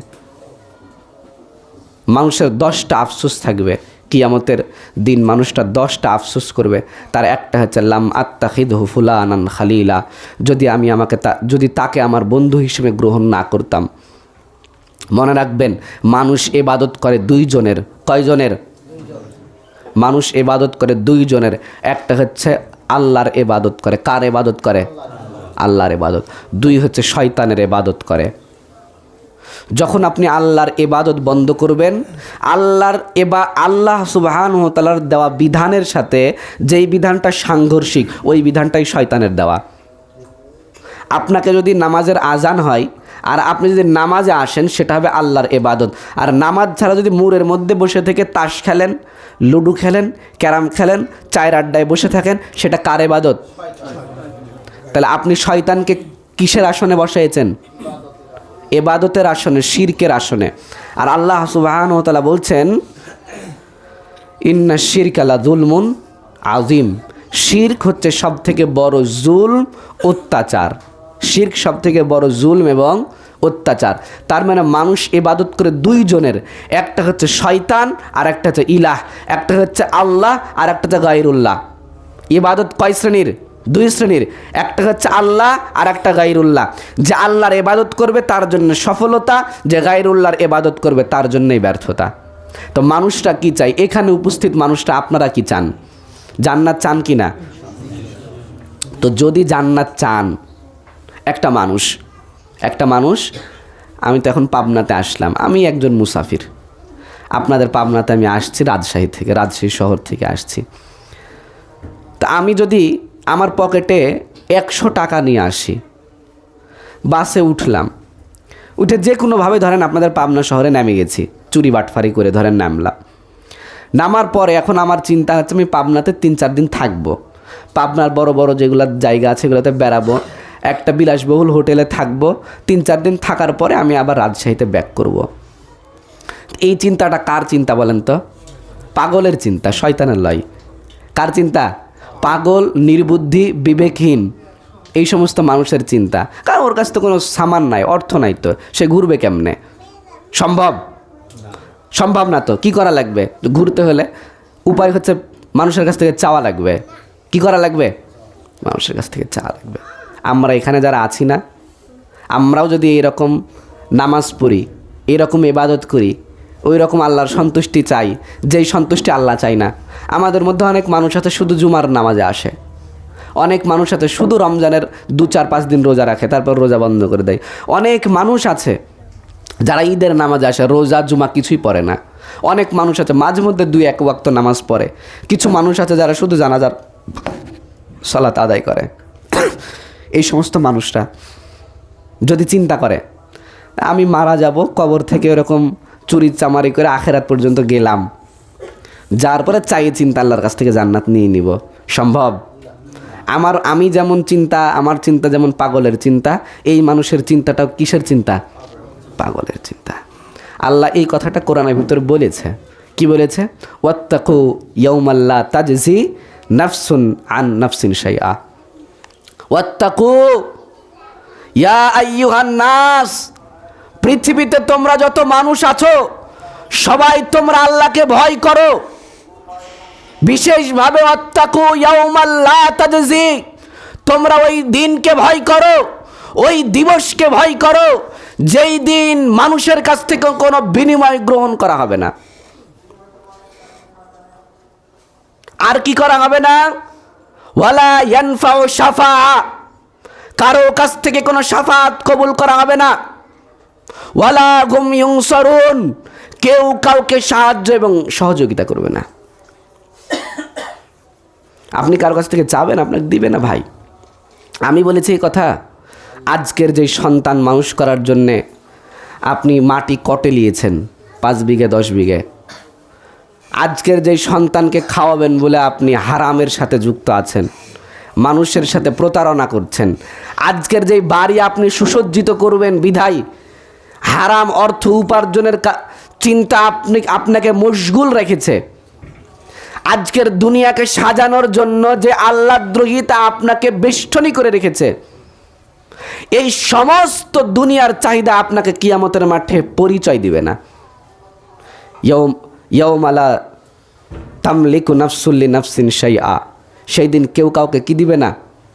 মানুষের 10টা আফসোস থাকবে কিয়ামতের দিন, মানুষটা 10টা আফসোস করবে। তার একটা হচ্ছে লাম আত্তাখিদহু ফুলানান খালিলা, যদি তাকে আমার বন্ধু হিসেবে গ্রহণ না করতাম। মনে রাখবেন, মানুষ ইবাদত করে 2 জনের। কয়জনের? মানুষ ইবাদত করে 2 জনের। একটা হচ্ছে আল্লাহর ইবাদত করে। কার ইবাদত করে? আল্লাহর ইবাদত। 2 হচ্ছে শয়তানের ইবাদত করে। যখন আপনি আল্লাহর ইবাদত বন্ধ করবেন, আল্লাহ সুবহানাহু ওয়া তাআলার দেওয়া বিধানের সাথে যেই বিধানটা সাংঘর্ষিক, ওই বিধানটাই শয়তানের দেওয়া। আপনাকে যদি নামাজের আজান হয় আর আপনি যদি নামাজে আসেন, সেটা হবে আল্লাহর ইবাদত। আর নামাজ ছাড়া যদি মুরের মধ্যে বসে থেকে তাস খেলেন, লুডো খেলেন, ক্যারাম খেলেন, চায়ের আড্ডায় বসে থাকেন, সেটা কার ইবাদত? তাহলে আপনি শয়তানকে কিসের আসনে বসাইছেন? ইবাদতের আসনে, শিরকের আসনে। আর আল্লাহ সুবহানাহু ওয়া তাআলা বলছেন ইন্না শিরকা লা যুলমুন আযীম, শিরক হচ্ছে সবথেকে বড় জুলম, অত্যাচার। শিরক সবথেকে বড় জুলম এবং অত্যাচার। তার মানে মানুষ ইবাদত করে 2 জনের, একটা হচ্ছে শয়তান আর একটা হচ্ছে ইলাহ, একটা হচ্ছে আল্লাহ আর একটা হচ্ছে গায়রুল্লাহ। ইবাদত কয় শ্রেণীর? 2 শ্রেণীর। একটা হচ্ছে আল্লাহ আর একটা গায়রুল্লাহ। যে আল্লাহর ইবাদত করবে তার জন্য সফলতা, যে গায়রুল্লাহর ইবাদত করবে তার জন্যই ব্যর্থতা। তো মানুষটা কি চাই? এখানে উপস্থিত মানুষটা আপনারা কি চান? জান্নাত চান কি না? তো যদি জান্নাত চান, একটা মানুষ, আমি তো এখন পাবনাতে আসলাম, আমি একজন মুসাফির, আপনাদের পাবনাতে আমি আসছি রাজশাহী শহর থেকে আসছি। তা আমি যদি আমার পকেটে 100 টাকা নিয়ে আসি, বাসে উঠলাম, উঠে যে কোনোভাবে ধরেন আপনাদের পাবনা শহরে নেমে গেছি, চুরি বাটফারি করে ধরেন নামার পরে এখন আমার চিন্তা হচ্ছে আমি পাবনাতে 3-4 দিন থাকবো, পাবনার বড় বড় যেগুলো জায়গা আছে সেগুলোতে বেড়াবো, একটা বিলাসবহুল হোটেলে থাকবো, 3-4 দিন থাকার পরে আমি আবার রাজশাহীতে ব্যাক করব। এই চিন্তাটা কার চিন্তা বলেন তো? পাগলের চিন্তা, শয়তানের লয়। কার চিন্তা? পাগল, নির্বুদ্ধি, বিবেকহীন এই সমস্ত মানুষের চিন্তা, কারণ ওর কাছে তো কোনো সামান নাই, অর্থ নাই, তো সে ঘুরবে কেমনে? সম্ভব না। তো কি করা লাগবে? ঘুরতে হলে উপায় হচ্ছে মানুষের কাছ থেকে চাওয়া লাগবে। কি করা লাগবে? মানুষের কাছ থেকে চাওয়া লাগবে। আমরা এখানে যারা আছি না, আমরাও যদি এইরকম নামাজ পড়ি, এরকম ইবাদত করি, ওই রকম আল্লাহর সন্তুষ্টি চাই, যেই সন্তুষ্টি আল্লাহ চাই না। আমাদের মধ্যে অনেক মানুষ আছে শুধু জুমার নামাজে আসে, অনেক মানুষ আছে শুধু রমজানের 2-4-5 দিন রোজা রাখে, তারপর রোজা বন্ধ করে দেয়। অনেক মানুষ আছে যারা ঈদের নামাজে আসে, রোজা জুমা কিছুই পড়ে না। অনেক মানুষ আছে মাঝে মধ্যে 2-1 ওয়াক্ত নামাজ পড়ে। কিছু মানুষ আছে যারা শুধু জানাজার সালাত আদায় করে। এই সমস্ত মানুষরা যদি চিন্তা করে আমি মারা যাব, কবর থেকে এরকম চুরি চামারি করে আখেরাত পর্যন্ত গেলাম, যার পরে চাই চিন্তা আল্লাহর কাছ থেকে জান্নাত নিয়ে নিব, সম্ভব? আমি যেমন চিন্তা, আমার চিন্তা যেমন পাগলের চিন্তা, এই মানুষের চিন্তাটাও কিসের চিন্তা? পাগলের চিন্তা। আল্লাহ এই কথাটা কোরআনের ভিতরে বলেছে। কি বলেছে? ওয়াত্তাকু ইয়াউমাল লা তাজজি নাফসুন আন নাফসিন শাইআ। ওয়াত্তাকু ইয়া আইয়ুহান নাস, পৃথিবীতে তোমরা যত মানুষ আছো সবাই তোমরা আল্লাহকে ভয় করো। বিশেষভাবে ওয়াত্তাকু ইয়াউমাল লা তাজজি, তোমরা ওই দিনকে ভয় করো, ওই দিবসকে ভয় করো যেই দিন মানুষের কাছ থেকে কোনো বিনিময় গ্রহণ করা হবে না। আর কি করা হবে না? ওয়ালা ইয়ানফাউ শাফাআ, কারো কাছ থেকে কোনো শাফাত কবুল করা হবে না। ওয়ালা হুম ইউনসারুন, কেউ কাউকে সাহায্য এবং সহযোগিতা করবে না। আপনি কারো কাছ থেকে চাবেন, আপনাকে দিবে না ভাই। আমি বলেছি এই কথা, আজকের যে সন্তান মানুষ করার জন্যে আপনি মাটি কটে নিয়েছেন 5 বিঘে 10 বিঘে, আজকের যেই সন্তানকে খাওয়াবেন বলে আপনি হারামের সাথে যুক্ত আছেন, মানুষের সাথে প্রতারণা করছেন, আজকের যেই বাড়ি আপনি সুসজ্জিত করবেন বিধায় হারাম অর্থ উপার্জনের চিন্তা আপনাকে মশগুল রেখেছে, আজকের দুনিয়াকে সাজানোর জন্য যে আল্লাহদ্রোহিতা আপনাকে বেষ্টনী করে রেখেছে, এই সমস্ত দুনিয়ার চাহিদা আপনাকে কিয়ামতের মাঠে পরিচয় দিবে না। ইয়াউমা লা তামলিকু নাফসুন লিনাফসিন শাইআ, সেই দিন কেউ কাউকে কি দিবে না?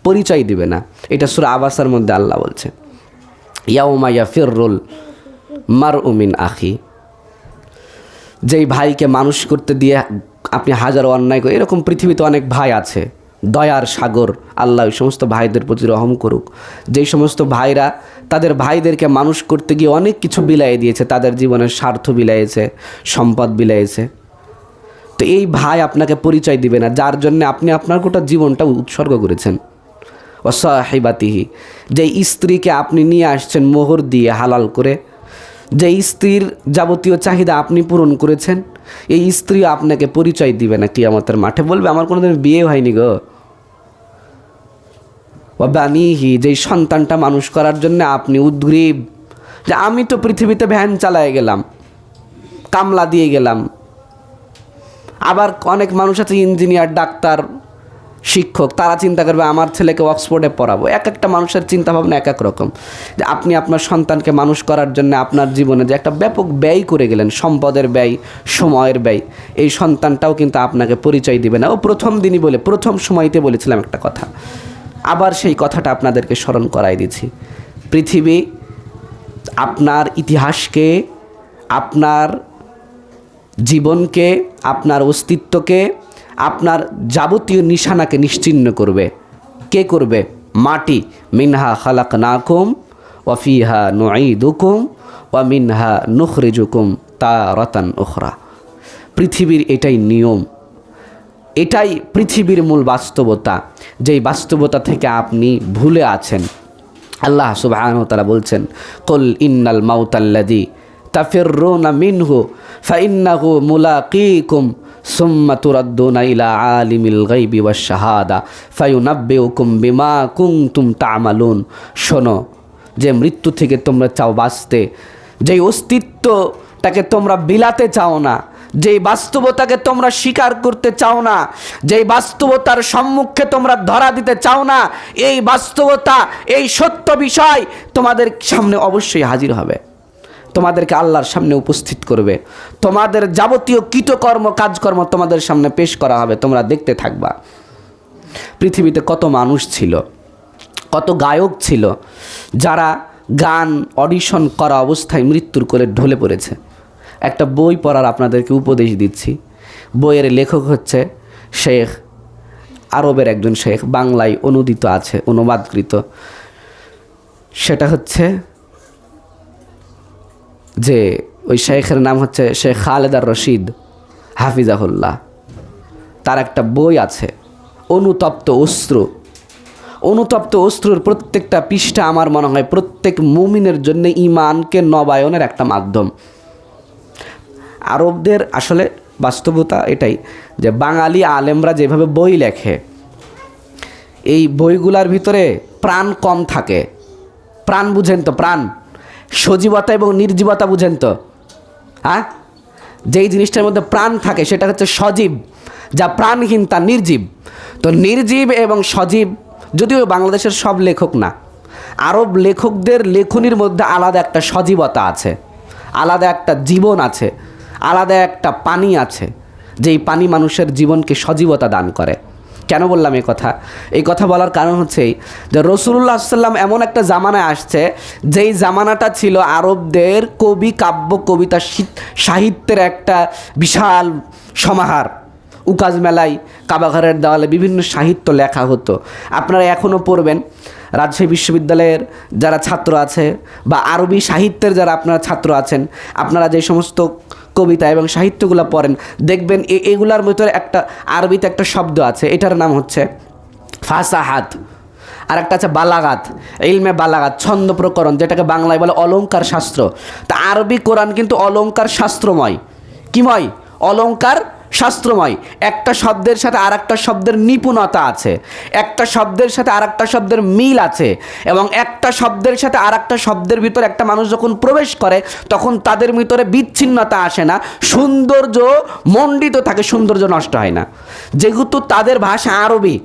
পরিচয় দিবে না। এটা সূরা আবাসার মধ্যে আল্লাহ বলছে, ইয়াউমা ইয়াফিরুল মারউ মিন আখি। যেই ভাইকে মানুষ করতে দিয়ে আপনি হাজারো অন্যায় করে, এরকম পৃথিবীতে অনেক ভাই আছে, দয়ার সাগর আল্লাহ ওই সমস্ত ভাইদের প্রতি রহম করুক। যেই সমস্ত ভাইরা তাদের ভাইদেরকে মানুষ করতে গিয়ে অনেক কিছু বিলাইয়ে দিয়েছে, তাদের জীবনের স্বার্থ বিলাইয়েছে, সম্পদ বিলাইয়েছে, তো এই ভাই আপনাকে পরিচয় দিবে না, যার জন্য আপনি আপনার গোটা জীবনটা উৎসর্গ করেছেন। ওয়াসাহিবাতিহি, যে স্ত্রীকে আপনি নিয়ে আসছেন মোহর দিয়ে হালাল করে, যে স্ত্রীর যাবতীয় চাহিদা আপনি পূরণ করেছেন, এই স্ত্রী আপনাকে পরিচয় দিবে না কিয়ামতের মাঠে, বলবে আমার কোনোদিন বিয়ে হয়নি গো। বানিহি, যেই সন্তানটা মানুষ করার জন্য আপনি উদ্গ্রীব, যে আমি তো পৃথিবীতে ভ্যান চালায় গেলাম, কামলা দিয়ে গেলাম। আবার অনেক মানুষ আছে ইঞ্জিনিয়ার, ডাক্তার, শিক্ষক, তারা চিন্তা করবে আমার ছেলেকে অক্সফোর্ডে পড়াবো। এক একটা মানুষের চিন্তা ভাবনা এক এক রকম। যে আপনি আপনার সন্তানকে মানুষ করার জন্য আপনার জীবনে যে একটা ব্যাপক ব্যয় করে গেলেন, সম্পদের ব্যয়, সময়ের ব্যয়, এই সন্তানটাও কিন্তু আপনাকে পরিচয় দিবে না। ও প্রথম দিনই বলে, প্রথম সময়তে বলেছিলাম একটা কথা, আবার সেই কথাটা আপনাদেরকে স্মরণ করাই দিচ্ছি। পৃথিবী আপনার ইতিহাসকে, আপনার জীবনকে, আপনার অস্তিত্বকে, আপনার যাবতীয় নিশানাকে নিশ্চিহ্ন করবে। কে করবে? মাটি। মিনহা খালাকনাকুম ওয়া ফিহা নুঈদুকুম ওয়া মিনহা নুখরিজুকুম তারাতান উখরা। পৃথিবীর এটাই নিয়ম, এটাই পৃথিবীর মূল বাস্তবতা, যেই বাস্তবতা থেকে আপনি ভুলে আছেন। আল্লাহ সুবহানাহু ওয়া তাআলা বলছেন, কুল ইন্নাল মাউতাল্লাযী তাফিররুনা মিনহু ফাইন্নাহু মুলাকীকুম সুম্মা তুরাদ্দুনা ইলা আলিমিল গায়বি ওয়াশ শাহাদা ফায়ুনাব্বিউকুম বিমা কুনতুম তা'মালুন। শোনো, যে মৃত্যু থেকে তোমরা চাও বাঁচতে, যেই অস্তিত্বটাকে তোমরা বিলাতে চাও না, যেই বাস্তবতাকে তোমরা স্বীকার করতে চাও না, যেই বাস্তবতার সম্মুখে তোমরা ধরা দিতে চাও না, এই বাস্তবতা, এই সত্য বিষয় তোমাদের সামনে অবশ্যই হাজির হবে, তোমাদেরকে আল্লাহর সামনে উপস্থিত করবে, তোমাদের যাবতীয় কৃতকর্ম কাজকর্ম তোমাদের সামনে পেশ করা হবে, তোমরা দেখতে থাকবা। পৃথিবীতে কত মানুষ ছিল, কত গায়ক ছিল যারা গান অডিশন করা অবস্থায় মৃত্যুর কোলে ঢলে পড়েছে। একটা বই পড়ার আপনাদেরকে উপদেশ দিচ্ছি। বইয়ের লেখক হচ্ছে শেখ, আরবের একজন শেখ, বাংলায় অনুদিত আছে, অনুবাদকৃত। সেটা হচ্ছে যে ওই শেখের নাম হচ্ছে শেখ খালেদ আর রশিদ হাফিজাহুল্লাহ। তার একটা বই আছে অনুতপ্ত অশ্রু। অনুতপ্ত অশ্রুর প্রত্যেকটা পৃষ্ঠা আমার মনে হয় প্রত্যেক মুমিনের জন্য ঈমানকে নবায়নের একটা মাধ্যম। আরবদের আসলে বাস্তবতা এটাই যে বাঙালি আলেমরা যেভাবে বই লেখে, এই বইগুলার ভিতরে প্রাণ কম থাকে। প্রাণ বুঝেন তো? প্রাণ, সজীবতা এবং নির্জীবতা বুঝেন তো? হ্যাঁ, যেই জিনিসটার মধ্যে প্রাণ থাকে সেটা হচ্ছে সজীব, যা প্রাণহীন তা নির্জীব। তো নির্জীব এবং সজীব, যদিও বাংলাদেশের সব লেখক না, আরব লেখকদের লেখনির মধ্যে আলাদা একটা সজীবতা আছে, আলাদা একটা জীবন আছে, আলাদা একটা পানি আছে, যেই পানি মানুষের জীবনকে সজীবতা দান করে। কেন বললাম এই কথা? এই কথা বলার কারণ হচ্ছে যে রাসূলুল্লাহ সাল্লাম এমন একটা জামানায় আসছে, যেই জামানাটা ছিল আরবদের কবি, কাব্য, কবিতা, সাহিত্যের একটা বিশাল সমাহার। উকাজ মেলায়, কাবাঘরের দেওয়ালে বিভিন্ন সাহিত্য লেখা হতো। আপনারা এখনও পড়বেন, রাজশাহী বিশ্ববিদ্যালয়ের যারা ছাত্র আছে বা আরবি সাহিত্যের যারা আপনারা ছাত্র আছেন, আপনারা যে সমস্ত কবিতা এবং সাহিত্যগুলো পড়েন, দেখবেন এগুলার ভিতরে একটা আরবিতে একটা শব্দ আছে, এটার নাম হচ্ছে ফাসাহাত। আর একটা আছে বালাগাত, ইলমে বালাগাত, ছন্দ প্রকরণ, যেটাকে বাংলায় বলে অলঙ্কার শাস্ত্র। তা আরবি কোরআন কিন্তু অলঙ্কার শাস্ত্রময়। কিময়? অলঙ্কার শাস্ত্রময়। একটা শব্দের সাথে আর একটা শব্দের নিপুণতা আছে, একটা শব্দের সাথে আর একটা শব্দের মিল আছে, এবং একটা শব্দের সাথে আর একটা শব্দের ভিতরে একটা মানুষ যখন প্রবেশ করে তখন তাদের ভিতরে বিচ্ছিন্নতা আসে না, সৌন্দর্য মণ্ডিত থাকে, সৌন্দর্য নষ্ট হয় না। যেহেতু তাদের ভাষা আরবি,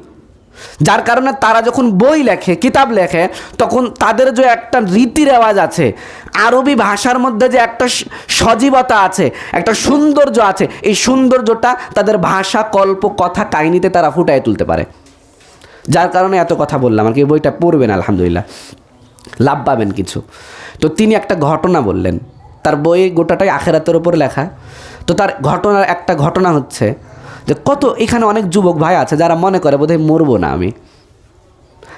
যার কারণে তারা যখন বই লেখে, কিতাব লেখে, তখন তাদের যে একটা রীতি রেওয়াজ আছে, আরবি ভাষার মধ্যে যে একটা সজীবতা আছে, একটা সৌন্দর্য আছে, এই সৌন্দর্যটা তাদের ভাষা, কল্প, কথা, কাহিনীতে তারা ফুটায় তুলতে পারে। যার কারণে এত কথা বললাম আর কি। বইটা পড়বেন, আলহামদুলিল্লাহ লাভ পাবেন কিছু। তো তিনি একটা ঘটনা বললেন, তার বই গোটাটাই আখেরাতের ওপর লেখা। তো তার ঘটনার একটা ঘটনা হচ্ছে যে কত এখানে অনেক যুবক ভাই আছে যারা মনে করে বোধহয় মরবো না আমি,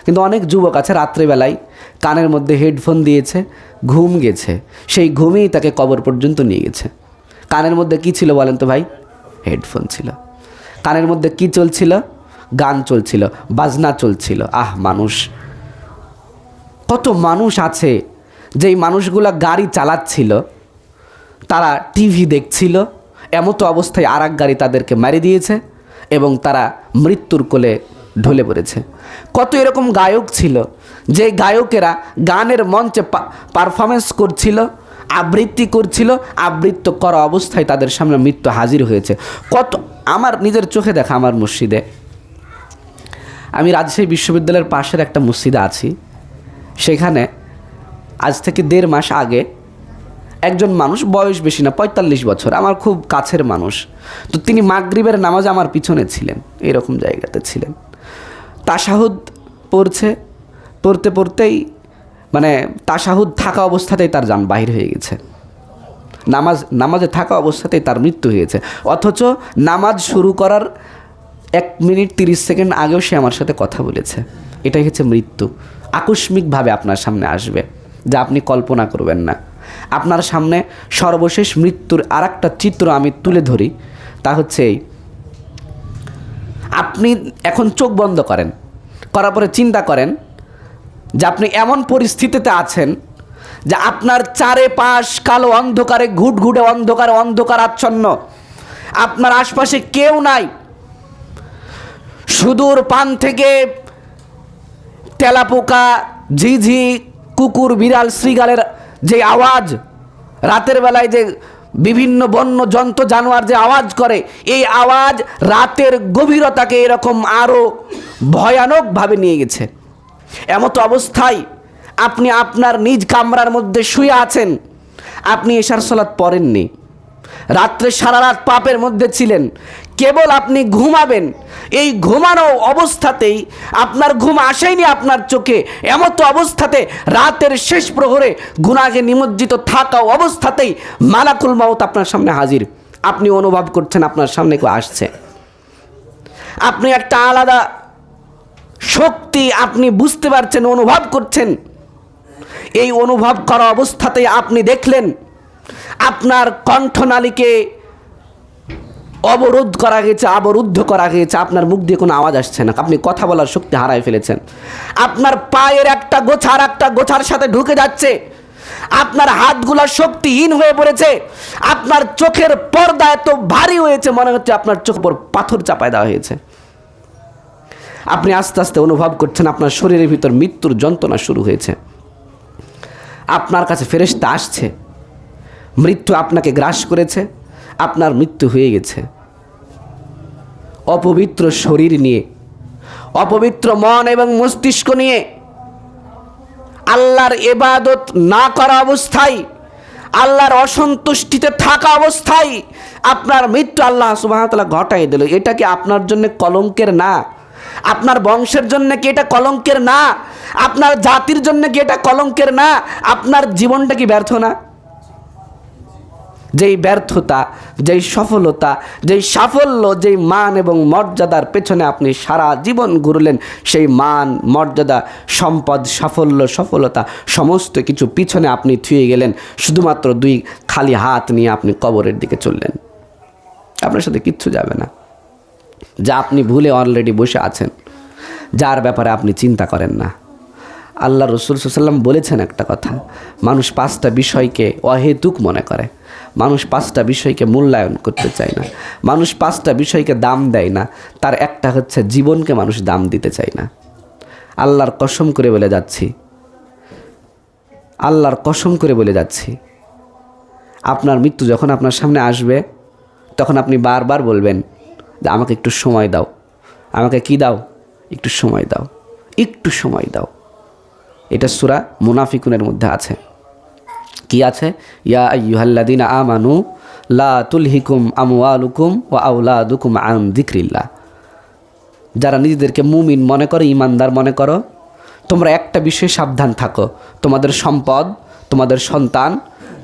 কিন্তু অনেক যুবক আছে রাত্রিবেলায় কানের মধ্যে হেডফোন দিয়েছে, ঘুম গেছে, সেই ঘুমেই তাকে কবর পর্যন্ত নিয়ে গেছে। কানের মধ্যে কি ছিল বলেন তো ভাই? হেডফোন ছিল। কানের মধ্যে কি চলছিল? গান চলছিল, বাজনা চলছিল। মানুষ, কত মানুষ আছে যেই মানুষগুলা গাড়ি চালাচ্ছিল, তারা টিভি দেখছিল, এমতো অবস্থায় আর এক গাড়ি তাদেরকে মারি দিয়েছে এবং তারা মৃত্যুর কোলে ঢলে পড়েছে। কত এরকম গায়ক ছিল যে গায়কেরা গানের মঞ্চে পারফরমেন্স করছিল, আবৃত্তি করছিল, আবৃত্তি করা অবস্থায় তাদের সামনে মৃত্যু হাজির হয়েছে। কত, আমার নিজের চোখে দেখা, আমার মসজিদে, আমি রাজশাহী বিশ্ববিদ্যালয়ের পাশের একটা মসজিদে আছি, সেখানে আজ থেকে 1.5 মাস আগে একজন মানুষ, বয়স বেশি না, 45 বছর, আমার খুব কাছের মানুষ, তো তিনি মাগরিবের নামাজে আমার পিছনে ছিলেন, এরকম জায়গাতে ছিলেন। তাশাহুদ পড়ছে, পড়তে পড়তেই মানে তাশাহুদ থাকা অবস্থাতেই তার জান বাহির হয়ে গেছে। নামাজে থাকা অবস্থাতেই তার মৃত্যু হয়েছে। অথচ নামাজ শুরু করার 1 মিনিট 30 সেকেন্ড আগেও সে আমার সাথে কথা বলেছে। এটাই হচ্ছে মৃত্যু, আকস্মিকভাবে আপনার সামনে আসবে, যা আপনি কল্পনা করবেন না। আপনার সামনে সর্বশেষ মৃত্যুর আর একটা চিত্র আমি তুলে ধরি, তা হচ্ছে এই, আপনি এখন চোখ বন্ধ করেন, করার পরে চিন্তা করেন যে আপনি এমন পরিস্থিতিতে আছেন যে আপনার চারপাশ কালো অন্ধকারে, ঘুটঘুটে অন্ধকারে, অন্ধকার আচ্ছন্ন, আপনার আশপাশে কেউ নাই। সুদূর পান থেকে তেলাপোকা, ঝিঝি, কুকুর, বিড়াল, শ্রীগালের যে আওয়াজ, রাতের বেলায় যে বিভিন্ন বন্য জন্তু জানোয়ার যে আওয়াজ করে, এই আওয়াজ রাতের গভীরতাকে এরকম আরও ভয়ানকভাবে নিয়ে গেছে। এমত অবস্থায় আপনি আপনার নিজ কামরার মধ্যে শুয়ে আছেন, আপনি এশার সালাত পড়েননি, রাত্রে সারা রাত পাপের মধ্যে ছিলেন, কেবল আপনি ঘুমাবেন। এই ঘুমানো অবস্থাতেই আপনার ঘুম আসেনি আপনার চোখে, এমতো অবস্থাতে রাতের শেষ প্রহরে গুনাহে নিমজ্জিত থাকা অবস্থাতেই মালাকুল মাউত আপনার সামনে হাজির। আপনি অনুভব করছেন আপনার সামনে কেউ আসছে, আপনি একটা আলাদা শক্তি আপনি বুঝতে পারছেন, অনুভব করছেন। এই অনুভব করা অবস্থাতেই আপনি দেখলেন আপনার কণ্ঠনালীকে অবরুদ্ধ করা গেছে, আপনার মুখ দিয়ে কোনো আওয়াজ আসছে না, আপনি কথা বলার শক্তি হারায় ফেলেছেন। আপনার পায়ের একটা গোছার সাথে ঢুকে যাচ্ছে, আপনার হাতগুলো শক্তিহীন হয়ে পড়েছে, আপনার চোখের পর্দা এত ভারী হয়েছে মনে হচ্ছে আপনার চোখ পর পাথর চাপায় দেওয়া হয়েছে। আপনি আস্তে আস্তে অনুভব করছেন আপনার শরীরের ভিতর মৃত্যুর যন্ত্রণা শুরু হয়েছে। আপনার কাছে ফেরেশতা আসছে, মৃত্যু আপনাকে গ্রাস করেছে, আপনার মৃত্যু হয়ে গেছে। অপবিত্র শরীর নিয়ে, অপবিত্র মন এবং মস্তিষ্ক নিয়ে, আল্লাহর ইবাদত না করা অবস্থায়, আল্লাহর অসন্তুষ্টিতে থাকা অবস্থায় আপনার মৃত্যু আল্লাহ সুবহানাহু ওয়া তাআলা ঘটাই দিল। এটা কি আপনার জন্য কলঙ্কের না? আপনার বংশের জন্য কি এটা কলঙ্কের না? আপনার জাতির জন্য কি এটা কলঙ্কের না? আপনার জীবনটা কি ব্যর্থ না? যেই ব্যর্থতা, যেই সফলতা, যেই সাফল্য, যেই মান এবং মর্যাদার পেছনে আপনি সারা জীবন ঘুরলেন, সেই মান, মর্যাদা, সম্পদ, সাফল্য, সফলতা সমস্ত কিছু পিছনে আপনি থুয়ে গেলেন, শুধুমাত্র 2 খালি হাত নিয়ে আপনি কবরের দিকে চললেন। আপনার সাথে কিচ্ছু যাবে না, যা আপনি ভুলে অলরেডি বসে আছেন, যার ব্যাপারে আপনি চিন্তা করেন না। আল্লাহ রাসূল সাল্লাল্লাহু আলাইহি ওয়াসাল্লাম বলেছেন একটা কথা, মানুষ 5টা বিষয়কে অহেতুক মনে করে, মানুষ 5টা বিষয়কে মূল্যায়ন করতে চায় না, মানুষ 5টা বিষয়কে দাম দেয় না, তার একটা হচ্ছে জীবনকে মানুষ দাম দিতে চায় না। আল্লাহর কসম করে বলে যাচ্ছি, আপনার মৃত্যু যখন আপনার সামনে আসবে, তখন আপনি বারবার বলবেন যে আমাকে একটু সময় দাও, আমাকে কি দাও? একটু সময় দাও, একটু সময় দাও। এটা সূরা মুনাফিকুনের মধ্যে আছে। কি আছে? ইয়া আইয়ুহাল্লাযীনা আমানু লা তুলহিকুম আমওয়ালুকুম ওয়া আওলাদুকুম আন যিকরিল্লাহ। যারা নিজেদেরকে মুমিন মনে করো, ইমানদার মনে করো, তোমরা একটা বিষয়ে সাবধান থাকো, তোমাদের সম্পদ, তোমাদের সন্তান,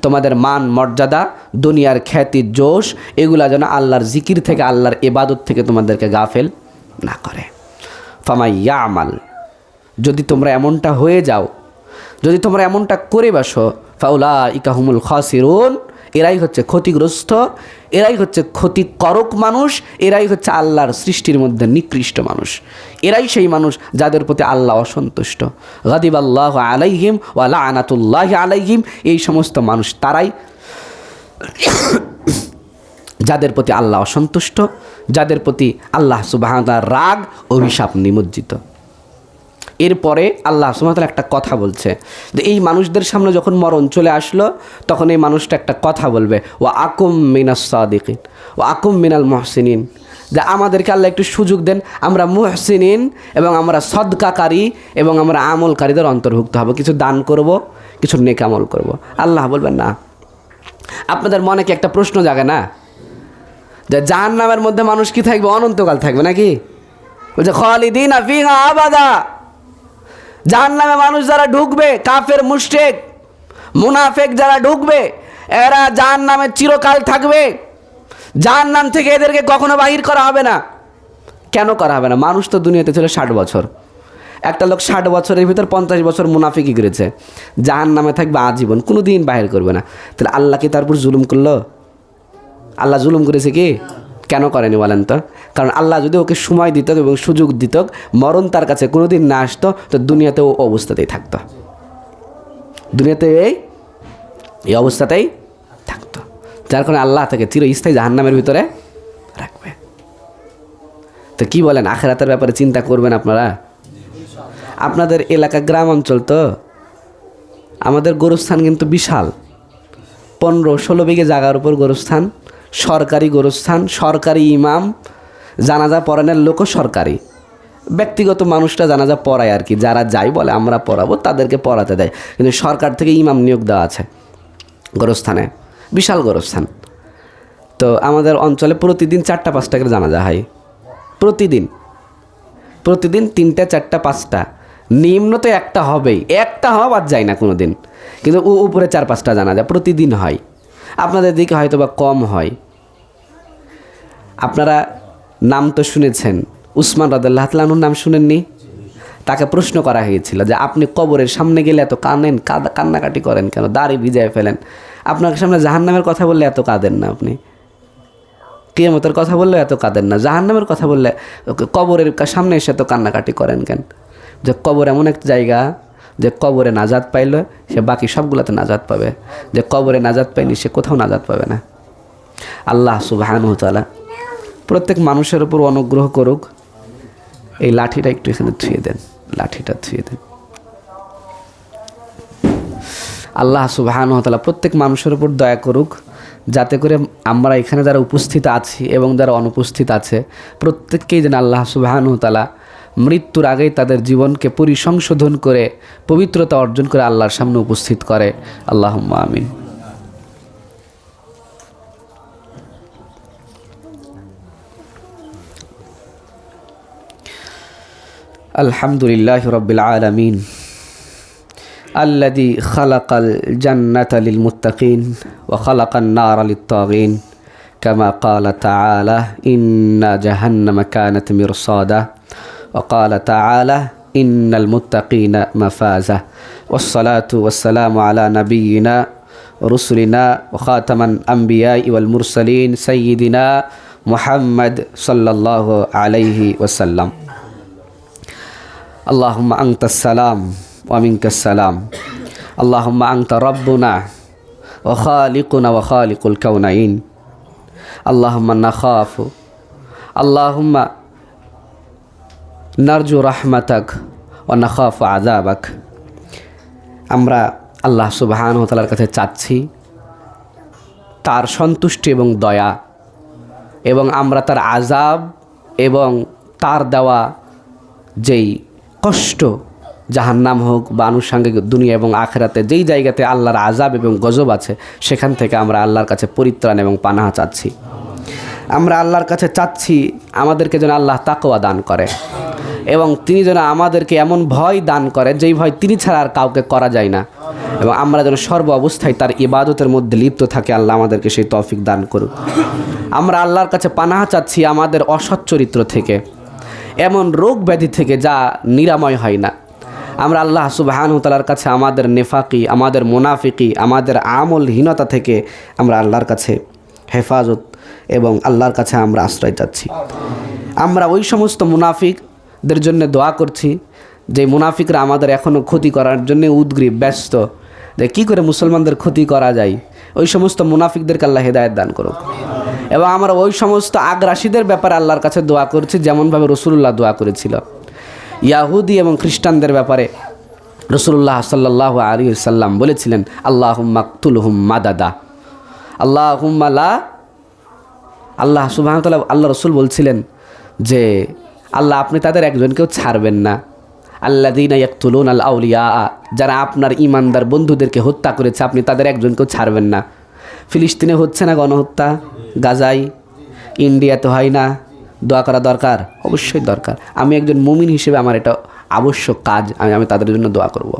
তোমাদের মান মর্যাদা, দুনিয়ার খ্যাতি যশ, এগুলা যেন আল্লাহর জিকির থেকে, আল্লাহর ইবাদত থেকে তোমাদেরকে গাফেল না করে। ফামাই ইয়ামাল, যদি তোমরা এমনটা হয়ে যাও, যদি তোমরা এমনটা করে বসো, ফাউলাইকা হুমুল খাসিরুন, এরাই হচ্ছে ক্ষতিগ্রস্ত, এরাই হচ্ছে ক্ষতিকারক মানুষ, এরাই হচ্ছে আল্লাহর সৃষ্টির মধ্যে নিকৃষ্ট মানুষ, এরাই সেই মানুষ যাদের প্রতি আল্লাহ অসন্তুষ্ট। গাদিবাল্লাহু আলাইহিম ওয়া লাআনাতুল্লাহি আলাইহিম, এই সমস্ত মানুষ তারাই যাদের প্রতি আল্লাহ অসন্তুষ্ট, যাদের প্রতি আল্লাহ সুবহানাহু ওয়া তাআলার রাগ, অভিশাপ নিমজ্জিত। এরপরে আল্লাহ সুবহানাহু ওয়া তাআলা একটা কথা বলছে যে এই মানুষদের সামনে যখন মরণ চলে আসলো, তখন এই মানুষটা একটা কথা বলবে, ওয়া আকুম মিনাস সাদিকিন ওয়া আকুম মিনাল মুহসিনিন, যে আমাদেরকে আল্লাহ একটু সুযোগ দেন, আমরা মুহসিনিন এবং আমরা সদকাকারী এবং আমরা আমলকারীদের অন্তর্ভুক্ত হব, কিছু দান করব, কিছু নেক আমল করব। আল্লাহ বলবেন না। আপনাদের মনে কি একটা প্রশ্ন জাগে না যে জাহান্নামের মধ্যে মানুষ কি থাকবে? অনন্তকাল থাকবে নাকি? বলছে খালিদিনা ফিহা আবাদা। জাহান্নামে মানুষ যারা ঢুকবে, কাফের, মুশরিক, মুনাফিক যারা ঢুকবে, এরা জাহান্নামে চিরকাল থাকবে। জাহান্নাম থেকে এদেরকে কখনো বাহির করা হবে না। কেন করা হবে না? মানুষ তো দুনিয়াতে ছিল 60 বছর। একটা লোক 60 বছরের ভিতর 50 বছর মুনাফিকি করেছে, জাহান্নামে থাকবে আজীবন, কোনো দিন বাহির করবে না। তাহলে আল্লাহ কি তার উপর জুলুম করলো? আল্লাহ জুলুম করেছে কি? কেন করেনি বলেন তো? কারণ আল্লাহ যদি ওকে সময় দিত এবং সুযোগ দিত, মরণ তার কাছে কোনো দিন না আসতো, তো দুনিয়াতে ও অবস্থাতেই থাকতো, দুনিয়াতে এই অবস্থাতেই থাকতো। যার কারণে আল্লাহ তাকে চিরস্থায়ী জাহান্নামের ভিতরে রাখবে। তো কি বলেন, আখিরাতের ব্যাপারে চিন্তা করবেন আপনারা? আপনাদের এলাকা গ্রাম অঞ্চল তো, আমাদের গোরস্থান কিন্তু বিশাল, 15-16 বিঘে জায়গার উপর গোরস্থান, সরকারি গোরস্থান, সরকারি ইমাম, জানাজা পড়ানোর লোকও সরকারি, ব্যক্তিগত মানুষরা জানাজা পড়ায় আর কি, যারা যাই বলে আমরা পড়াবো তাদেরকে পড়াতে দেয়, কিন্তু সরকার থেকে ইমাম নিয়োগ দেওয়া আছে গোরস্থানে, বিশাল গোরস্থান। তো আমাদের অঞ্চলে প্রতিদিন 4টা-5টা করে জানাজা হয়, প্রতিদিন 3টা 4টা 5টা, নিম্নত একটা হবেই, একটা হওয়া বাদ যায় না কোনো দিন, কিন্তু উপরে 4-5টা জানাজা প্রতিদিন হয়। আপনাদের দিকে হয়তো বা কম হয়। আপনারা নাম তো শুনেছেন, উসমান রাদিয়াল্লাহু তাআলা আনহুর নাম শুনেননি? তাকে প্রশ্ন করা হয়েছিল যে আপনি কবরের সামনে গেলে এত কান্নাকাটি করেন কেন, দাড়ি ভিজায় ফেলেন, আপনার সামনে জাহান্নামের কথা বললে এত কাঁদেন না, আপনি কিয়ামতের কথা বললে এত কাঁদেন না, জাহান্নামের কথা বললে কবরের সামনে এসে এত কান্নাকাটি করেন কেন? যে কবর এমন একটা জায়গা, যে কবরে নাজাত পাইলে সে বাকি সবগুলোতে নাজাত পাবে, যে কবরে নাজাত পায়নি সে কোথাও নাজাত পাবে না। আল্লাহ সুবহানাহু ওয়া তাআলা প্রত্যেক মানুষের উপর অনুগ্রহ করুক। এই লাঠিটা একটু এখানে থুয়ে দেন, লাঠিটা থুয়ে দেন। আল্লাহ সুবহানাহু ওয়া তাআলা প্রত্যেক মানুষের উপর দয়া করুক, যাতে করে আমরা এখানে যারা উপস্থিত আছি এবং যারা অনুপস্থিত আছে প্রত্যেককেই যেন আল্লাহ সুবহানাহু ওয়া তাআলা মৃত্যুর আগেই তাদের জীবনকে পরিসংশোধন করে পবিত্রতা অর্জন করে আল্লাহর সামনে উপস্থিত করে। আল্লাহুম্মা আমিন। আলহামদুলিল্লাহি রাব্বিল আলামিন الذي خلق الجنة للمتقين وخلق النار للطاغين كما قال تعالى إن جهنم كانت مرصادا وقال تعالى إن المتقين مفازة والصلاة والسلام على نبينا رسلنا وخاتم الأنبياء والمرسلين سيدنا محمد صلى الله عليه وسلم اللهم أنت السلام ومنك السلام اللهم أنت ربنا وخالقنا وخالق الكونين اللهم نخاف اللهم نرجو رحمتك ونخاف عذابك। আমরা আল্লাহ সুবহানাহু ওয়া তাআলার কাছে চাচ্ছি তার সন্তুষ্টি এবং দয়া, এবং আমরা তার আযাব এবং তার দেওয়া যেই কষ্ট, জাহান্নাম হোক বা আনুষঙ্গিক দুনিয়া এবং আখিরাতে যেই জায়গাতে আল্লাহর আযাব এবং গজব আছে, সেখান থেকে আমরা আল্লাহর কাছে পরিত্রাণ এবং পানাহা চাচ্ছি। আমরা আল্লাহর কাছে চাচ্ছি আমাদেরকে যেন আল্লাহ তাকওয়া দান করে, এবং তিনি যেন আমাদেরকে এমন ভয় দান করে যেই ভয় তিনি ছাড়া আর কাউকে করা যায় না, এবং আমরা যেন সর্ব অবস্থায় তার ইবাদতের মধ্যে লিপ্ত থাকে। আল্লাহ আমাদেরকে সেই তৌফিক দান করুক। আমরা আল্লাহর কাছে পানাহা চাচ্ছি আমাদের অসৎ চরিত্র থেকে, এমন রোগ ব্যাধি থেকে যা নিরাময় হয় না। আমরা আল্লাহ সুবহানাহু ওয়া তাআলার কাছে আমাদের নেফাকি, আমাদের মুনাফিকি, আমাদের আমলহীনতা থেকে আমরা আল্লাহর কাছে হেফাজত এবং আল্লাহর কাছে আমরা আশ্রয় চাচ্ছি। আমরা ওই সমস্ত মুনাফিকদের জন্য দোয়া করছি যে মুনাফিকরা আমাদের এখনও ক্ষতি করার জন্য উদগ্রীব, ব্যস্ত, যে কী করে মুসলমানদের ক্ষতি করা যায়। ওই সমস্ত মুনাফিকদেরকে আল্লাহ হেদায়েত দান করুক। এবং আমরা ওই সমস্ত আগ্রাসীদের ব্যাপারে আল্লাহর কাছে দোয়া করছি যেমনভাবে রাসূলুল্লাহ দোয়া করেছিল। ইয়াহুদি এবং খ্রিস্টানদের ব্যাপারে রাসূলুল্লাহ সাল্লাল্লাহু আলাইহি ওয়াসাল্লাম বলেছিলেন, আল্লাহুম্মা কতুলহুম মাদাদা, আল্লাহুম্মা লা। আল্লাহ সুবহানাহু ওয়া তাআলা, আল্লাহ রাসূল বলছিলেন যে আল্লাহ আপনি তাদের একজনকেও ছাড়বেন না। আল্লাযীনা ইয়াকতুলুনা আল আউলিয়া, যারা আপনার ঈমানদার বন্ধুদেরকে হত্যা করেছে আপনি তাদের একজনকেও ছাড়বেন না। ফিলিস্তিনে হচ্ছে না গণহত্যা, গাজায়, ইন্ডিয়াতে হয় না? দোয়া করা দরকার, অবশ্যই দরকার। আমি একজন মুমিন হিসেবে আমার এটা আবশ্যক কাজ, আমি তাদের জন্য দোয়া করব।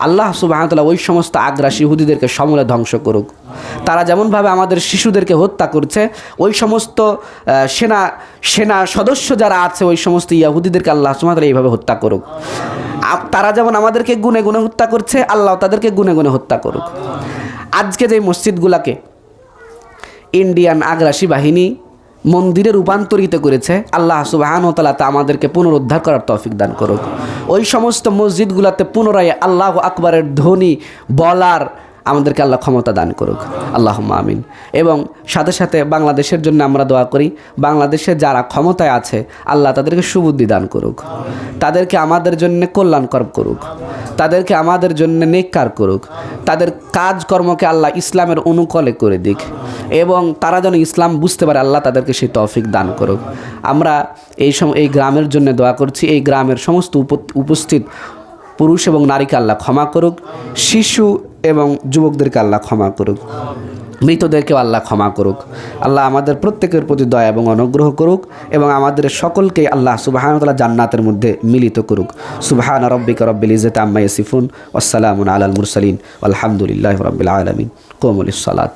আল্লাহ সুবহানাহু ওয়া তাআলা ওই সমস্ত আগ্রাসী ইহুদিদেরকে সমূলে ধ্বংস করুক। তারা যেমনভাবে আমাদের শিশুদেরকে হত্যা করছে, ওই সমস্ত সেনা সদস্য যারা আছে ওই সমস্ত ইহুদিদেরকে আল্লাহ সুবহানাহু ওয়া তাআলা এইভাবে হত্যা করুক। তারা যেমন আমাদেরকে গুনে গুনে হত্যা করছে, আল্লাহ তাদেরকে গুনে গুনে হত্যা করুক। আজকে যে মসজিদগুলোকে ইন্ডিয়ান আগ্রাসী বাহিনী মন্দিরে রূপান্তরিত করেছে, আল্লাহ সুবহানাহু ওয়া তাআলা তা আমাদেরকে পুনরুদ্ধার করার তৌফিক দান করুক। ওই সমস্ত মসজিদগুলোতে পুনরায় আল্লাহু আকবারের ধ্বনি বলার আমাদেরকে আল্লাহ ক্ষমতা দান করুক, আল্লাহুম্মা আমিন। এবং সাথে সাথে বাংলাদেশের জন্য আমরা দোয়া করি, বাংলাদেশে যারা ক্ষমতায় আছে আল্লাহ তাদেরকে সুবুদ্ধি দান করুক, তাদেরকে আমাদের জন্য কল্যাণকর করুক, তাদেরকে আমাদের জন্য নেককার করুক, তাদের কাজকর্মকে আল্লাহ ইসলামের অনুকূলে করে দিক এবং তারা যেন ইসলাম বুঝতে পারে, আল্লাহ তাদেরকে সেই তৌফিক দান করুক। আমরা এই গ্রামের জন্য দোয়া করছি, এই গ্রামের সমস্ত উপস্থিত পুরুষ এবং নারীকে আল্লাহ ক্ষমা করুক, শিশু এবং যুবকদেরকে আল্লাহ ক্ষমা করুক, মৃতদেরকেও আল্লাহ ক্ষমা করুক। আল্লাহ আমাদের প্রত্যেকের প্রতি দয়া এবং অনুগ্রহ করুক এবং আমাদের সকলকে আল্লাহ সুবহানাহু ওয়া তাআলা জান্নাতের মধ্যে মিলিত করুক। সুবহানা রাব্বিকা রাব্বিল ইজ্জাতি আম্মা ইয়াসিফুন ওয়াস সালামুন আলাল মুরসালিন ওয়ালহামদুলিল্লাহি রাব্বিল আলামিন। কুমু লিস সালাত।